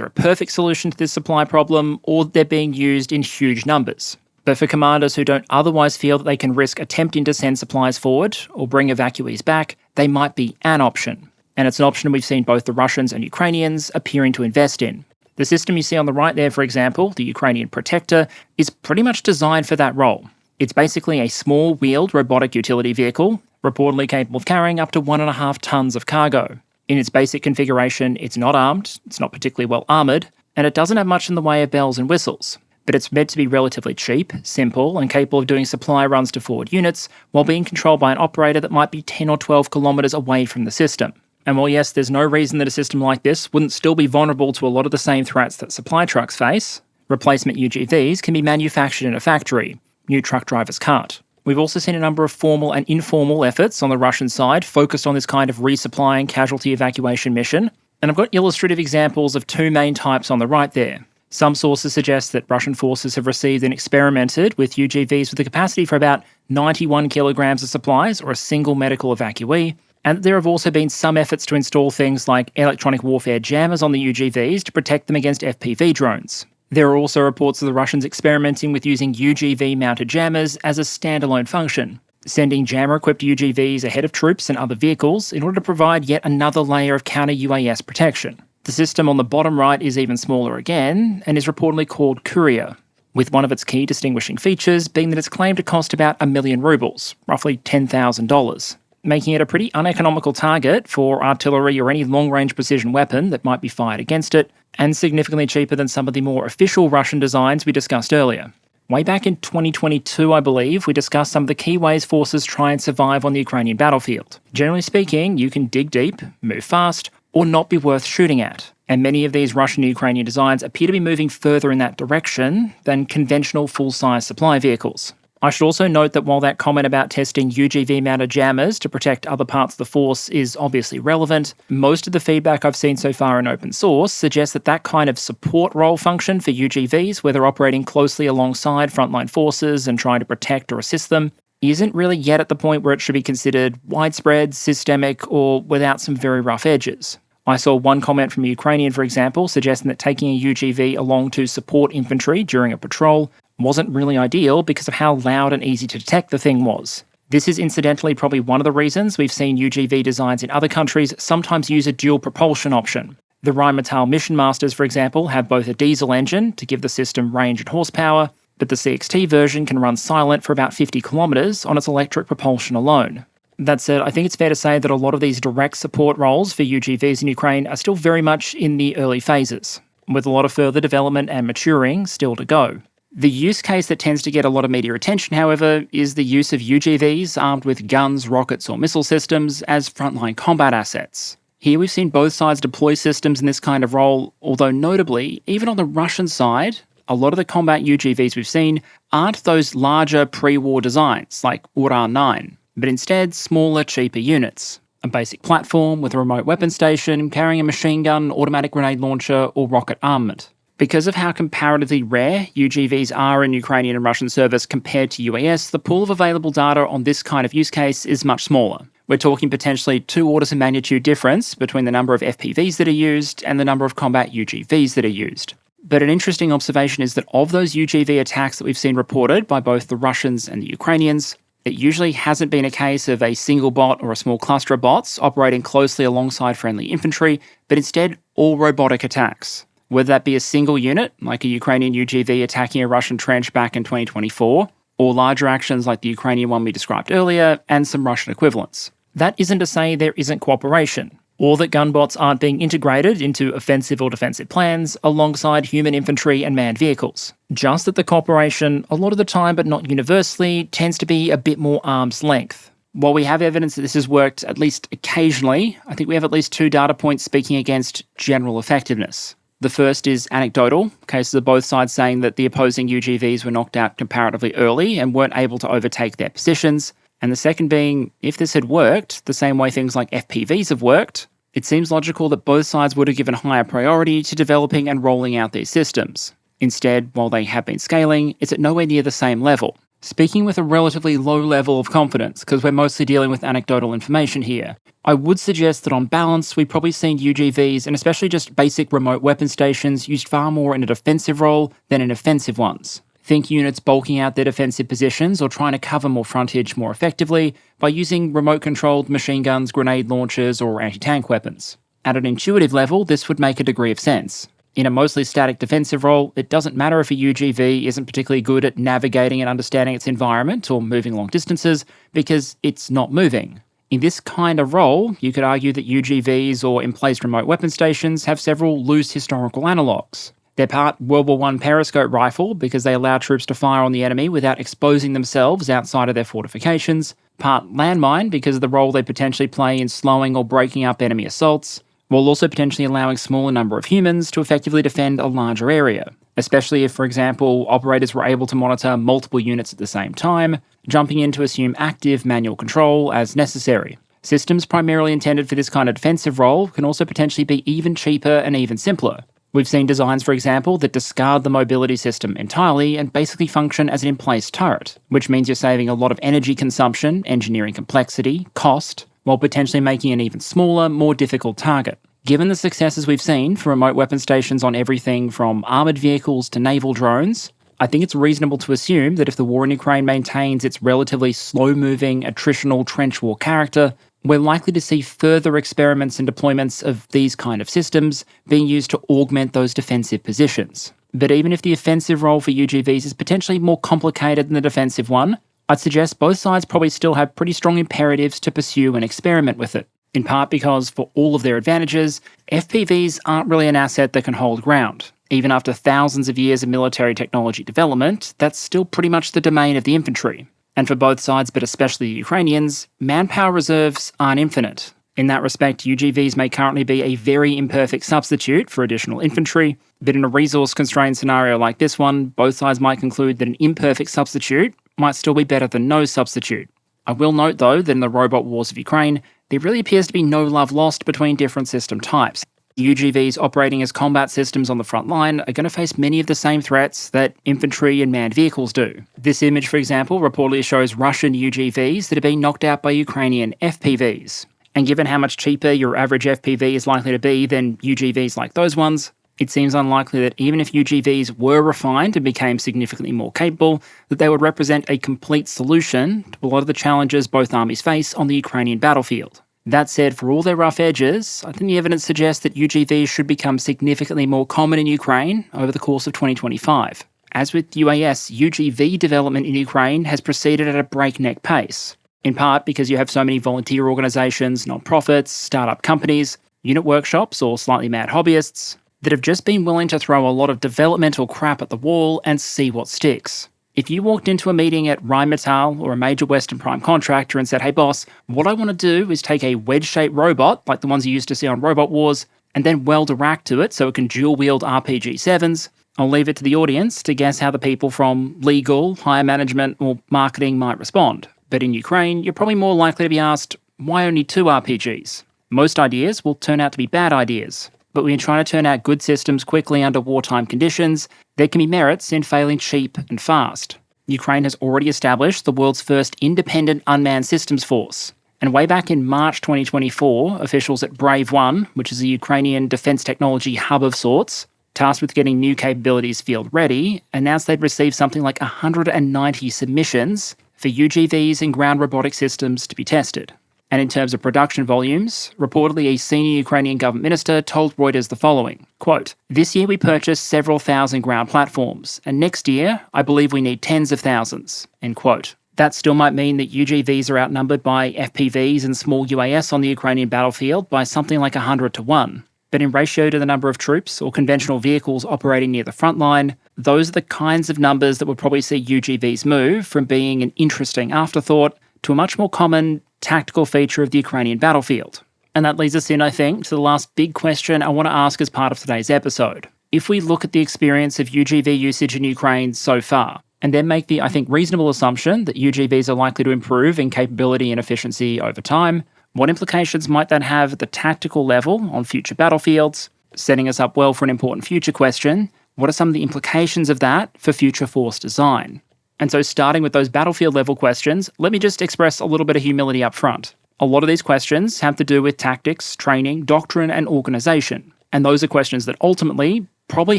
are a perfect solution to this supply problem or they're being used in huge numbers. But for commanders who don't otherwise feel that they can risk attempting to send supplies forward or bring evacuees back, they might be an option. And it's an option we've seen both the Russians and Ukrainians appearing to invest in. The system you see on the right there, for example, the Ukrainian Protector, is pretty much designed for that role. It's basically a small wheeled robotic utility vehicle, reportedly capable of carrying up to 1.5 tons of cargo. In its basic configuration, it's not armed, it's not particularly well armoured, and it doesn't have much in the way of bells and whistles. But it's meant to be relatively cheap, simple, and capable of doing supply runs to forward units while being controlled by an operator that might be 10 or 12 kilometres away from the system. And while yes, there's no reason that a system like this wouldn't still be vulnerable to a lot of the same threats that supply trucks face, replacement UGVs can be manufactured in a factory. New truck drivers can't. We've also seen a number of formal and informal efforts on the Russian side focused on this kind of resupplying casualty evacuation mission, and I've got illustrative examples of 2 main types on the right there. Some sources suggest that Russian forces have received and experimented with UGVs with the capacity for about 91 kilograms of supplies or a single medical evacuee, and there have also been some efforts to install things like electronic warfare jammers on the UGVs to protect them against FPV drones. There are also reports of the Russians experimenting with using UGV-mounted jammers as a standalone function, sending jammer-equipped UGVs ahead of troops and other vehicles in order to provide yet another layer of counter-UAS protection. The system on the bottom right is even smaller again, and is reportedly called Courier, with one of its key distinguishing features being that it's claimed to cost about 1 million rubles, roughly $10,000. making it a pretty uneconomical target for artillery or any long-range precision weapon that might be fired against it, and significantly cheaper than some of the more official Russian designs we discussed earlier. Way back in 2022, I believe, we discussed some of the key ways forces try and survive on the Ukrainian battlefield. Generally speaking, you can dig deep, move fast, or not be worth shooting at. And many of these Russian and Ukrainian designs appear to be moving further in that direction than conventional full-size supply vehicles. I should also note that while that comment about testing UGV-mounted jammers to protect other parts of the force is obviously relevant, most of the feedback I've seen so far in open source suggests that that kind of support role function for UGVs, where they're operating closely alongside frontline forces and trying to protect or assist them, isn't really yet at the point where it should be considered widespread, systemic, or without some very rough edges. I saw one comment from Ukrainian, for example, suggesting that taking a UGV along to support infantry during a patrol wasn't really ideal because of how loud and easy to detect the thing was. This is incidentally probably one of the reasons we've seen UGV designs in other countries sometimes use a dual propulsion option. The Rheinmetall Mission Masters, for example, have both a diesel engine to give the system range and horsepower, but the CXT version can run silent for about 50 kilometres on its electric propulsion alone. That said, I think it's fair to say that a lot of these direct support roles for UGVs in Ukraine are still very much in the early phases, with a lot of further development and maturing still to go. The use case that tends to get a lot of media attention, however, is the use of UGVs armed with guns, rockets, or missile systems as frontline combat assets. Here we've seen both sides deploy systems in this kind of role, although notably, even on the Russian side, a lot of the combat UGVs we've seen aren't those larger pre-war designs like Uran-9, but instead smaller, cheaper units. A basic platform with a remote weapon station carrying a machine gun, automatic grenade launcher, or rocket armament. Because of how comparatively rare UGVs are in Ukrainian and Russian service compared to UAS, the pool of available data on this kind of use case is much smaller. We're talking potentially 2 orders of magnitude difference between the number of FPVs that are used and the number of combat UGVs that are used. But an interesting observation is that of those UGV attacks that we've seen reported by both the Russians and the Ukrainians, it usually hasn't been a case of a single bot or a small cluster of bots operating closely alongside friendly infantry, but instead all robotic attacks. Whether that be a single unit, like a Ukrainian UGV attacking a Russian trench back in 2024, or larger actions like the Ukrainian one we described earlier, and some Russian equivalents. That isn't to say there isn't cooperation, or that gunbots aren't being integrated into offensive or defensive plans alongside human infantry and manned vehicles. Just that the cooperation, a lot of the time but not universally, tends to be a bit more arm's length. While we have evidence that this has worked at least occasionally, I think we have at least 2 data points speaking against general effectiveness. The first is anecdotal, cases of both sides saying that the opposing UGVs were knocked out comparatively early and weren't able to overtake their positions. And the second being, if this had worked the same way things like FPVs have worked, it seems logical that both sides would have given higher priority to developing and rolling out these systems. Instead, while they have been scaling, it's at nowhere near the same level. Speaking with a relatively low level of confidence, because we're mostly dealing with anecdotal information here, I would suggest that on balance, we've probably seen UGVs, and especially just basic remote weapon stations, used far more in a defensive role than in offensive ones. Think units bulking out their defensive positions or trying to cover more frontage more effectively by using remote-controlled machine guns, grenade launchers, or anti-tank weapons. At an intuitive level, this would make a degree of sense. In a mostly static defensive role, it doesn't matter if a UGV isn't particularly good at navigating and understanding its environment or moving long distances, because it's not moving. In this kind of role, you could argue that UGVs or in-place remote weapon stations have several loose historical analogues. They're part World War I periscope rifle because they allow troops to fire on the enemy without exposing themselves outside of their fortifications, part landmine because of the role they potentially play in slowing or breaking up enemy assaults, while also potentially allowing a smaller number of humans to effectively defend a larger area, especially if, for example, operators were able to monitor multiple units at the same time, jumping in to assume active manual control as necessary. Systems primarily intended for this kind of defensive role can also potentially be even cheaper and even simpler. We've seen designs, for example, that discard the mobility system entirely and basically function as an in-place turret, which means you're saving a lot of energy consumption, engineering complexity, cost, while potentially making an even smaller, more difficult target. Given the successes we've seen for remote weapon stations on everything from armoured vehicles to naval drones, I think it's reasonable to assume that if the war in Ukraine maintains its relatively slow-moving, attritional trench war character, we're likely to see further experiments and deployments of these kind of systems being used to augment those defensive positions. But even if the offensive role for UGVs is potentially more complicated than the defensive one, I'd suggest both sides probably still have pretty strong imperatives to pursue and experiment with it, in part because, for all of their advantages, FPVs aren't really an asset that can hold ground. Even after thousands of years of military technology development, that's still pretty much the domain of the infantry. And for both sides, but especially the Ukrainians, manpower reserves aren't infinite. In that respect, UGVs may currently be a very imperfect substitute for additional infantry, but in a resource-constrained scenario like this one, both sides might conclude that an imperfect substitute might still be better than no substitute. I will note, though, that in the robot wars of Ukraine, there really appears to be no love lost between different system types. UGVs operating as combat systems on the front line are going to face many of the same threats that infantry and manned vehicles do. This image, for example, reportedly shows Russian UGVs that are being knocked out by Ukrainian FPVs. And given how much cheaper your average FPV is likely to be than UGVs like those ones, it seems unlikely that even if UGVs were refined and became significantly more capable, that they would represent a complete solution to a lot of the challenges both armies face on the Ukrainian battlefield. That said, for all their rough edges, I think the evidence suggests that UGVs should become significantly more common in Ukraine over the course of 2025. As with UAS, UGV development in Ukraine has proceeded at a breakneck pace, in part because you have so many volunteer organisations, non-profits, start-up companies, unit workshops or slightly mad hobbyists that have just been willing to throw a lot of developmental crap at the wall and see what sticks. If you walked into a meeting at Rheinmetall or a major Western prime contractor and said, "Hey boss, what I want to do is take a wedge-shaped robot, like the ones you used to see on Robot Wars, and then weld a rack to it so it can dual-wield RPG-7s," I'll leave it to the audience to guess how the people from legal, higher management, or marketing might respond. But in Ukraine, you're probably more likely to be asked, why only 2 RPGs? Most ideas will turn out to be bad ideas. But when you're trying to turn out good systems quickly under wartime conditions, there can be merits in failing cheap and fast. Ukraine has already established the world's first independent unmanned systems force. And way back in March 2024, officials at Brave One, which is a Ukrainian defence technology hub of sorts, tasked with getting new capabilities field ready, announced they'd received something like 190 submissions for UGVs and ground robotic systems to be tested. And in terms of production volumes, reportedly a senior Ukrainian government minister told Reuters the following, quote, "This year we purchased several thousand ground platforms, and next year I believe we need tens of thousands," end quote. That still might mean that UGVs are outnumbered by FPVs and small UAS on the Ukrainian battlefield by something like 100 to 1. But in ratio to the number of troops or conventional vehicles operating near the front line, those are the kinds of numbers that would probably see UGVs move from being an interesting afterthought to a much more common tactical feature of the Ukrainian battlefield. And that leads us in, I think, to the last big question I want to ask as part of today's episode. If we look at the experience of UGV usage in Ukraine so far, and then make the, I think, reasonable assumption that UGVs are likely to improve in capability and efficiency over time, what implications might that have at the tactical level on future battlefields? Setting us up well for an important future question, what are some of the implications of that for future force design? And so starting with those battlefield level questions, let me just express a little bit of humility up front. A lot of these questions have to do with tactics, training, doctrine, and organisation. And those are questions that ultimately probably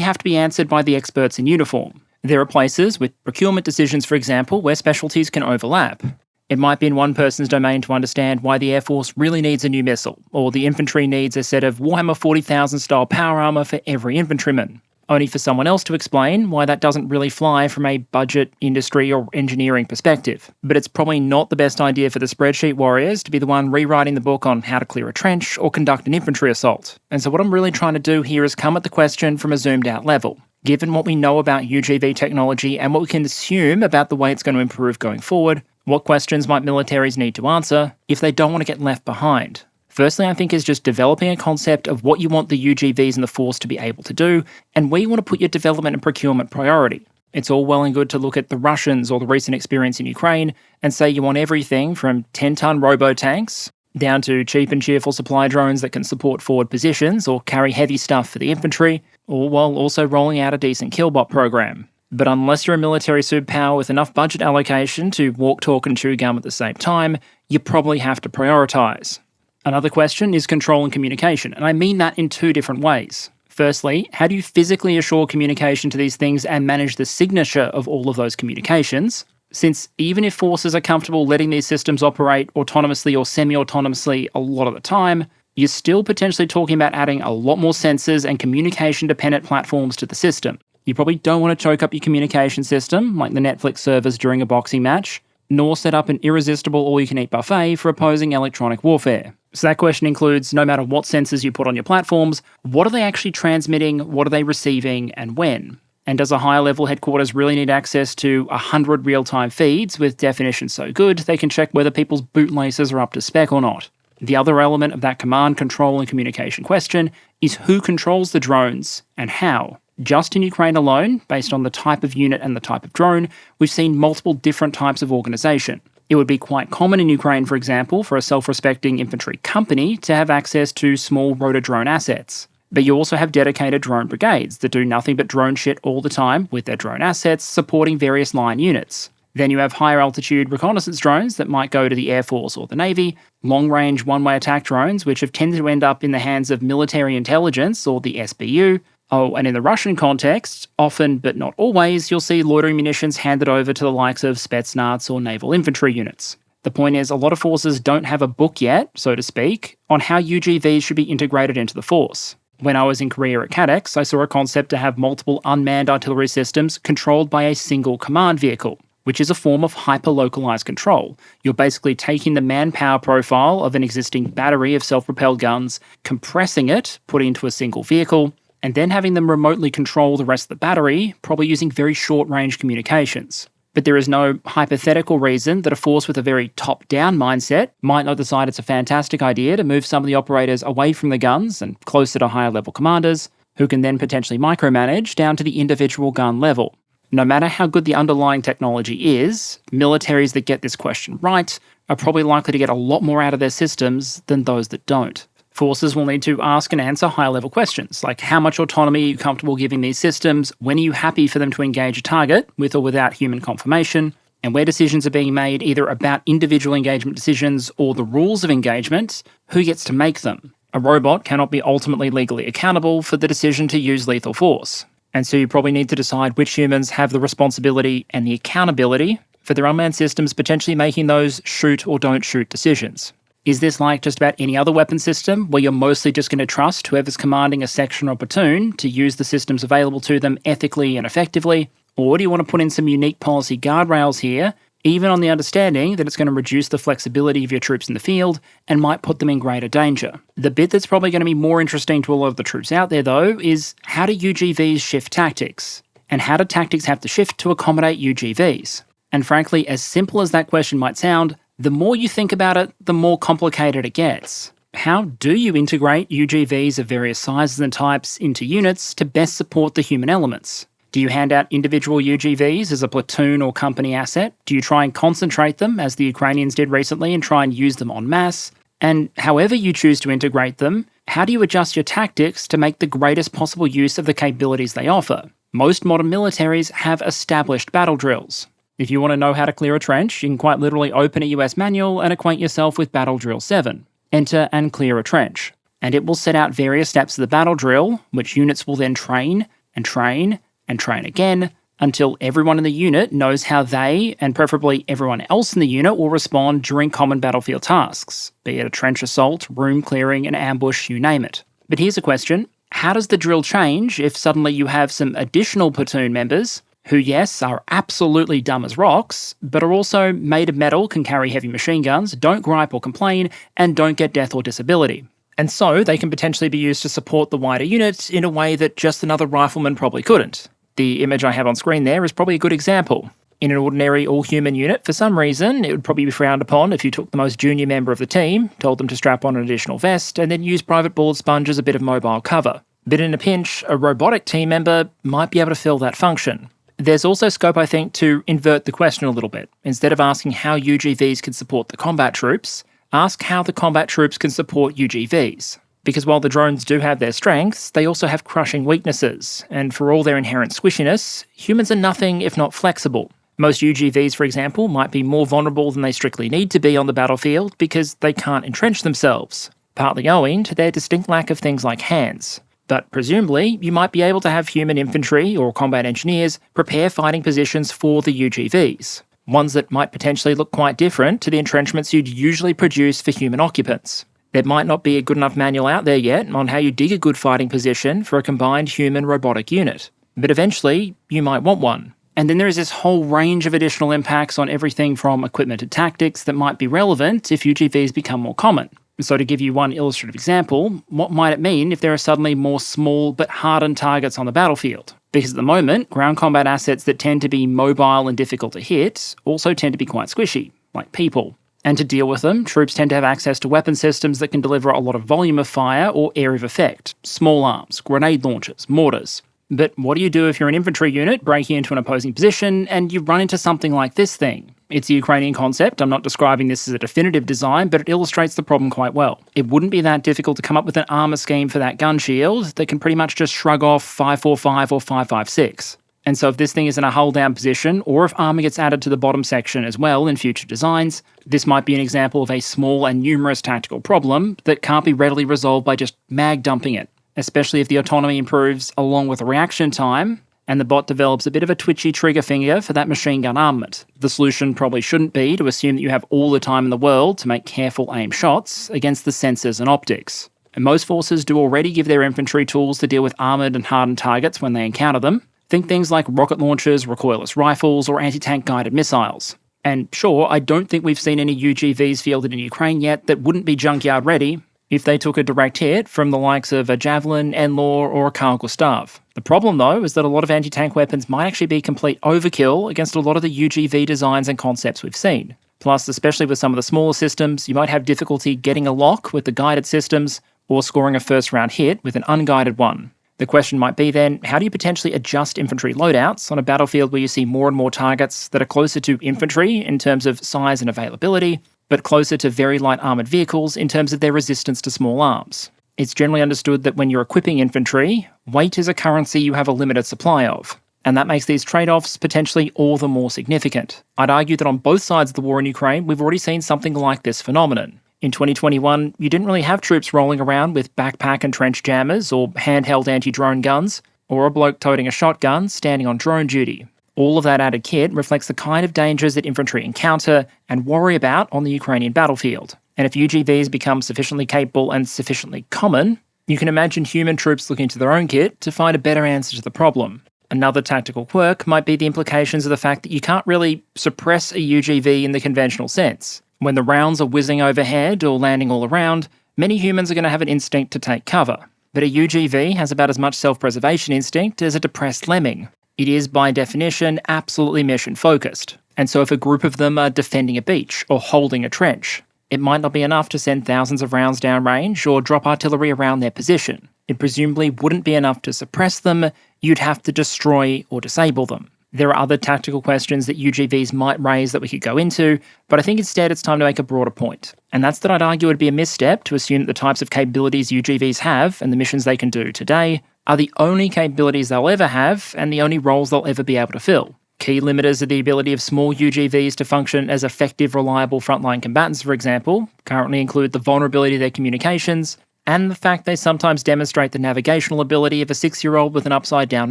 have to be answered by the experts in uniform. There are places with procurement decisions, for example, where specialties can overlap. It might be in one person's domain to understand why the Air Force really needs a new missile, or the infantry needs a set of Warhammer 40,000 style power armour for every infantryman, only for someone else to explain why that doesn't really fly from a budget, industry, or engineering perspective. But it's probably not the best idea for the spreadsheet warriors to be the one rewriting the book on how to clear a trench or conduct an infantry assault. And so what I'm really trying to do here is come at the question from a zoomed out level. Given what we know about UGV technology and what we can assume about the way it's going to improve going forward, what questions might militaries need to answer if they don't want to get left behind? Firstly, I think is just developing a concept of what you want the UGVs and the Force to be able to do, and where you want to put your development and procurement priority. It's all well and good to look at the Russians or the recent experience in Ukraine and say you want everything from 10-ton robo-tanks down to cheap and cheerful supply drones that can support forward positions or carry heavy stuff for the infantry, all while also rolling out a decent killbot program. But unless you're a military superpower with enough budget allocation to walk, talk and chew gum at the same time, you probably have to prioritise. Another question is control and communication, and I mean that in 2 different ways. Firstly, how do you physically assure communication to these things and manage the signature of all of those communications? Since even if forces are comfortable letting these systems operate autonomously or semi-autonomously a lot of the time, you're still potentially talking about adding a lot more sensors and communication-dependent platforms to the system. You probably don't want to choke up your communication system, like the Netflix servers during a boxing match, nor set up an irresistible all-you-can-eat buffet for opposing electronic warfare. So that question includes, no matter what sensors you put on your platforms, what are they actually transmitting, what are they receiving, and when? And does a higher-level headquarters really need access to 100 real-time feeds with definition so good they can check whether people's bootlaces are up to spec or not? The other element of that command, control, and communication question is who controls the drones and how. Just in Ukraine alone, based on the type of unit and the type of drone, we've seen multiple different types of organisation. It would be quite common in Ukraine, for example, for a self-respecting infantry company to have access to small rotor drone assets. But you also have dedicated drone brigades that do nothing but drone shit all the time with their drone assets, supporting various line units. Then you have higher altitude reconnaissance drones that might go to the Air Force or the Navy, long-range one-way attack drones which have tended to end up in the hands of military intelligence or the SBU. Oh, and in the Russian context, often but not always, you'll see loitering munitions handed over to the likes of Spetsnaz or naval infantry units. The point is, a lot of forces don't have a book yet, so to speak, on how UGVs should be integrated into the force. When I was in Korea at CADEX, I saw a concept to have multiple unmanned artillery systems controlled by a single command vehicle, which is a form of hyper-localized control. You're basically taking the manpower profile of an existing battery of self-propelled guns, compressing it, putting it into a single vehicle, and then having them remotely control the rest of the battery, probably using very short-range communications. But there is no hypothetical reason that a force with a very top-down mindset might not decide it's a fantastic idea to move some of the operators away from the guns and closer to higher-level commanders, who can then potentially micromanage down to the individual gun level. No matter how good the underlying technology is, militaries that get this question right are probably likely to get a lot more out of their systems than those that don't. Forces will need to ask and answer high-level questions, like how much autonomy are you comfortable giving these systems, when are you happy for them to engage a target, with or without human confirmation, and where decisions are being made either about individual engagement decisions or the rules of engagement, who gets to make them. A robot cannot be ultimately legally accountable for the decision to use lethal force, and so you probably need to decide which humans have the responsibility and the accountability for their unmanned systems potentially making those shoot or don't shoot decisions. Is this like just about any other weapon system, where you're mostly just going to trust whoever's commanding a section or platoon to use the systems available to them ethically and effectively? Or do you want to put in some unique policy guardrails here, even on the understanding that it's going to reduce the flexibility of your troops in the field and might put them in greater danger? The bit that's probably going to be more interesting to a lot of the troops out there, though, is how do UGVs shift tactics? And how do tactics have to shift to accommodate UGVs? And frankly, as simple as that question might sound, the more you think about it, the more complicated it gets. How do you integrate UGVs of various sizes and types into units to best support the human elements? Do you hand out individual UGVs as a platoon or company asset? Do you try and concentrate them, as the Ukrainians did recently, and try and use them en masse? And however you choose to integrate them, how do you adjust your tactics to make the greatest possible use of the capabilities they offer? Most modern militaries have established battle drills. If you want to know how to clear a trench, you can quite literally open a US manual and acquaint yourself with Battle Drill 7. Enter and clear a trench. And it will set out various steps of the battle drill, which units will then train and train and train again, until everyone in the unit knows how they, and preferably everyone else in the unit, will respond during common battlefield tasks, be it a trench assault, room clearing, an ambush, you name it. But here's a question. How does the drill change if suddenly you have some additional platoon members who, yes, are absolutely dumb as rocks, but are also made of metal, can carry heavy machine guns, don't gripe or complain, and don't get death or disability? And so they can potentially be used to support the wider unit in a way that just another rifleman probably couldn't. The image I have on screen there is probably a good example. In an ordinary all-human unit, for some reason, it would probably be frowned upon if you took the most junior member of the team, told them to strap on an additional vest, and then use private bullet sponge as a bit of mobile cover. But in a pinch, a robotic team member might be able to fill that function. There's also scope, I think, to invert the question a little bit. Instead of asking how UGVs can support the combat troops, ask how the combat troops can support UGVs. Because while the drones do have their strengths, they also have crushing weaknesses, and for all their inherent squishiness, humans are nothing if not flexible. Most UGVs, for example, might be more vulnerable than they strictly need to be on the battlefield because they can't entrench themselves, partly owing to their distinct lack of things like hands. But presumably, you might be able to have human infantry or combat engineers prepare fighting positions for the UGVs, ones that might potentially look quite different to the entrenchments you'd usually produce for human occupants. There might not be a good enough manual out there yet on how you dig a good fighting position for a combined human-robotic unit, but eventually you might want one. And then there is this whole range of additional impacts on everything from equipment to tactics that might be relevant if UGVs become more common. So to give you one illustrative example, what might it mean if there are suddenly more small but hardened targets on the battlefield? Because at the moment, ground combat assets that tend to be mobile and difficult to hit also tend to be quite squishy, like people. And to deal with them, troops tend to have access to weapon systems that can deliver a lot of volume of fire or area of effect, small arms, grenade launchers, mortars. But what do you do if you're an infantry unit breaking into an opposing position and you run into something like this thing? It's a Ukrainian concept. I'm not describing this as a definitive design, but it illustrates the problem quite well. It wouldn't be that difficult to come up with an armour scheme for that gun shield that can pretty much just shrug off 545 or 556. And so if this thing is in a hull-down position, or if armour gets added to the bottom section as well in future designs, this might be an example of a small and numerous tactical problem that can't be readily resolved by just mag dumping it, especially if the autonomy improves along with the reaction time, and the bot develops a bit of a twitchy trigger finger for that machine gun armament. The solution probably shouldn't be to assume that you have all the time in the world to make careful aim shots against the sensors and optics. And most forces do already give their infantry tools to deal with armoured and hardened targets when they encounter them. Think things like rocket launchers, recoilless rifles, or anti-tank guided missiles. And sure, I don't think we've seen any UGVs fielded in Ukraine yet that wouldn't be junkyard ready if they took a direct hit from the likes of a Javelin, NLAW, or a Carl Gustav. The problem, though, is that a lot of anti-tank weapons might actually be complete overkill against a lot of the UGV designs and concepts we've seen. Plus, especially with some of the smaller systems, you might have difficulty getting a lock with the guided systems or scoring a first-round hit with an unguided one. The question might be then, how do you potentially adjust infantry loadouts on a battlefield where you see more and more targets that are closer to infantry in terms of size and availability, but closer to very light armoured vehicles in terms of their resistance to small arms? It's generally understood that when you're equipping infantry, weight is a currency you have a limited supply of, and that makes these trade-offs potentially all the more significant. I'd argue that on both sides of the war in Ukraine, we've already seen something like this phenomenon. In 2021, you didn't really have troops rolling around with backpack and trench jammers or handheld anti-drone guns, or a bloke toting a shotgun standing on drone duty. All of that added kit reflects the kind of dangers that infantry encounter and worry about on the Ukrainian battlefield. And if UGVs become sufficiently capable and sufficiently common, you can imagine human troops looking to their own kit to find a better answer to the problem. Another tactical quirk might be the implications of the fact that you can't really suppress a UGV in the conventional sense. When the rounds are whizzing overhead or landing all around, many humans are going to have an instinct to take cover. But a UGV has about as much self-preservation instinct as a depressed lemming. It is, by definition, absolutely mission-focused. And so if a group of them are defending a beach or holding a trench, it might not be enough to send thousands of rounds downrange or drop artillery around their position. It presumably wouldn't be enough to suppress them, you'd have to destroy or disable them. There are other tactical questions that UGVs might raise that we could go into, but I think instead it's time to make a broader point. And that's that I'd argue it would be a misstep to assume that the types of capabilities UGVs have and the missions they can do today are the only capabilities they'll ever have and the only roles they'll ever be able to fill. Key limiters are the ability of small UGVs to function as effective, reliable frontline combatants, for example, currently include the vulnerability of their communications, and the fact they sometimes demonstrate the navigational ability of a 6-year-old with an upside-down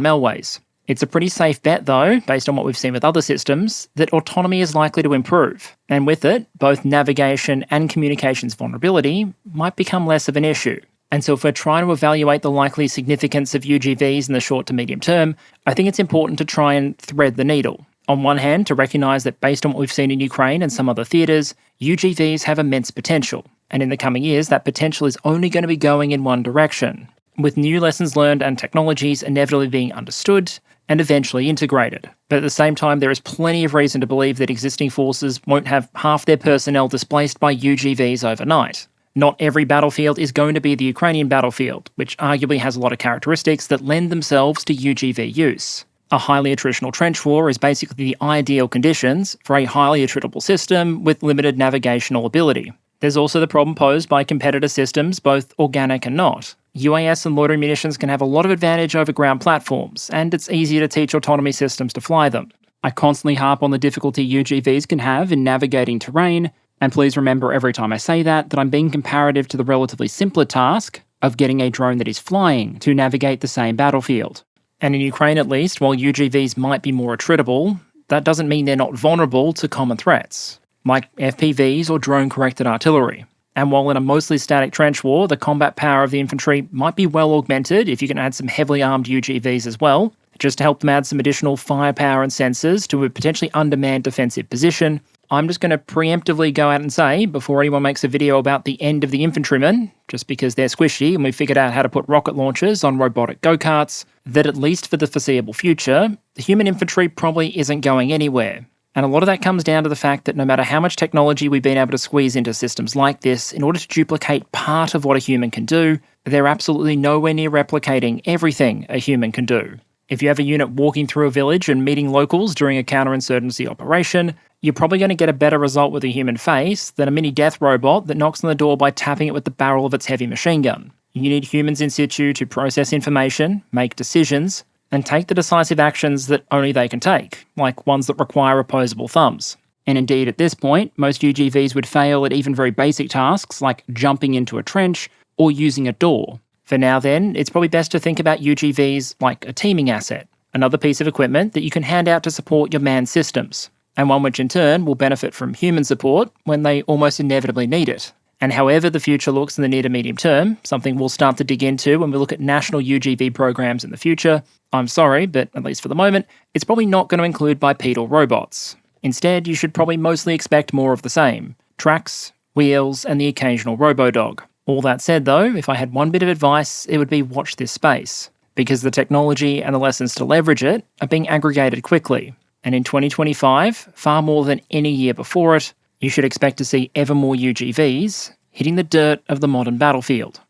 Melways. It's a pretty safe bet, though, based on what we've seen with other systems, that autonomy is likely to improve, and with it, both navigation and communications vulnerability might become less of an issue. And so if we're trying to evaluate the likely significance of UGVs in the short to medium term, I think it's important to try and thread the needle. On one hand, to recognise that based on what we've seen in Ukraine and some other theatres, UGVs have immense potential, and in the coming years that potential is only going to be going in one direction, with new lessons learned and technologies inevitably being understood and eventually integrated. But at the same time, there is plenty of reason to believe that existing forces won't have half their personnel displaced by UGVs overnight. Not every battlefield is going to be the Ukrainian battlefield, which arguably has a lot of characteristics that lend themselves to UGV use. A highly attritional trench war is basically the ideal conditions for a highly attritable system with limited navigational ability. There's also the problem posed by competitor systems, both organic and not. UAS and loitering munitions can have a lot of advantage over ground platforms, and it's easier to teach autonomy systems to fly them. I constantly harp on the difficulty UGVs can have in navigating terrain, and please remember every time I say that I'm being comparative to the relatively simpler task of getting a drone that is flying to navigate the same battlefield. And in Ukraine at least, while UGVs might be more attritable, that doesn't mean they're not vulnerable to common threats, like FPVs or drone-corrected artillery. And while in a mostly static trench war, the combat power of the infantry might be well augmented if you can add some heavily armed UGVs as well, just to help them add some additional firepower and sensors to a potentially undermanned defensive position. I'm just going to preemptively go out and say, before anyone makes a video about the end of the infantrymen, just because they're squishy and we figured out how to put rocket launchers on robotic go-karts, that at least for the foreseeable future, the human infantry probably isn't going anywhere. And a lot of that comes down to the fact that no matter how much technology we've been able to squeeze into systems like this, in order to duplicate part of what a human can do, they're absolutely nowhere near replicating everything a human can do. If you have a unit walking through a village and meeting locals during a counterinsurgency operation, you're probably going to get a better result with a human face than a mini death robot that knocks on the door by tapping it with the barrel of its heavy machine gun. You need humans in situ to process information, make decisions, and take the decisive actions that only they can take, like ones that require opposable thumbs. And indeed, at this point, most UGVs would fail at even very basic tasks like jumping into a trench or using a door. For now then, it's probably best to think about UGVs like a teaming asset, another piece of equipment that you can hand out to support your manned systems, and one which in turn will benefit from human support when they almost inevitably need it. And however the future looks in the near to medium term, something we'll start to dig into when we look at national UGV programs in the future, I'm sorry, but at least for the moment, it's probably not going to include bipedal robots. Instead, you should probably mostly expect more of the same: tracks, wheels, and the occasional robo-dog. All that said though, if I had one bit of advice, it would be watch this space, because the technology and the lessons to leverage it are being aggregated quickly. And in 2025, far more than any year before it, you should expect to see ever more UGVs hitting the dirt of the modern battlefield.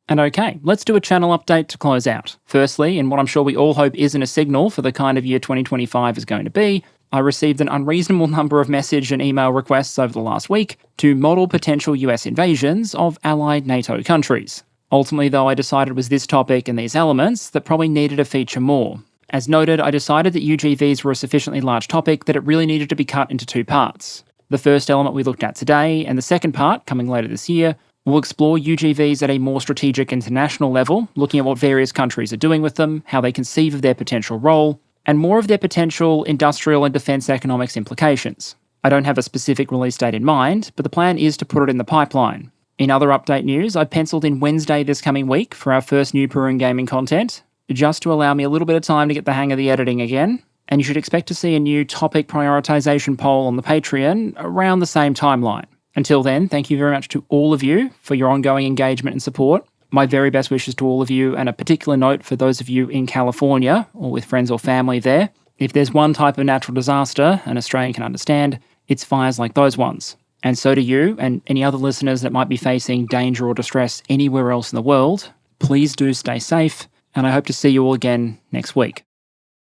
And okay, let's do a channel update to close out. Firstly, in what I'm sure we all hope isn't a signal for the kind of year 2025 is going to be, I received an unreasonable number of message and email requests over the last week to model potential US invasions of allied NATO countries. Ultimately though, I decided it was this topic and these elements that probably needed to feature more. As noted, I decided that UGVs were a sufficiently large topic that it really needed to be cut into two parts. The first element we looked at today, and the second part, coming later this year, will explore UGVs at a more strategic international level, looking at what various countries are doing with them, how they conceive of their potential role, and more of their potential industrial and defence economics implications. I don't have a specific release date in mind, but the plan is to put it in the pipeline. In other update news, I've penciled in Wednesday this coming week for our first new Peru Gaming content, just to allow me a little bit of time to get the hang of the editing again, and you should expect to see a new topic prioritisation poll on the Patreon around the same timeline. Until then, thank you very much to all of you for your ongoing engagement and support. My very best wishes to all of you, and a particular note for those of you in California or with friends or family there. If there's one type of natural disaster an Australian can understand, it's fires like those ones. And so do you and any other listeners that might be facing danger or distress anywhere else in the world. Please do stay safe, and I hope to see you all again next week.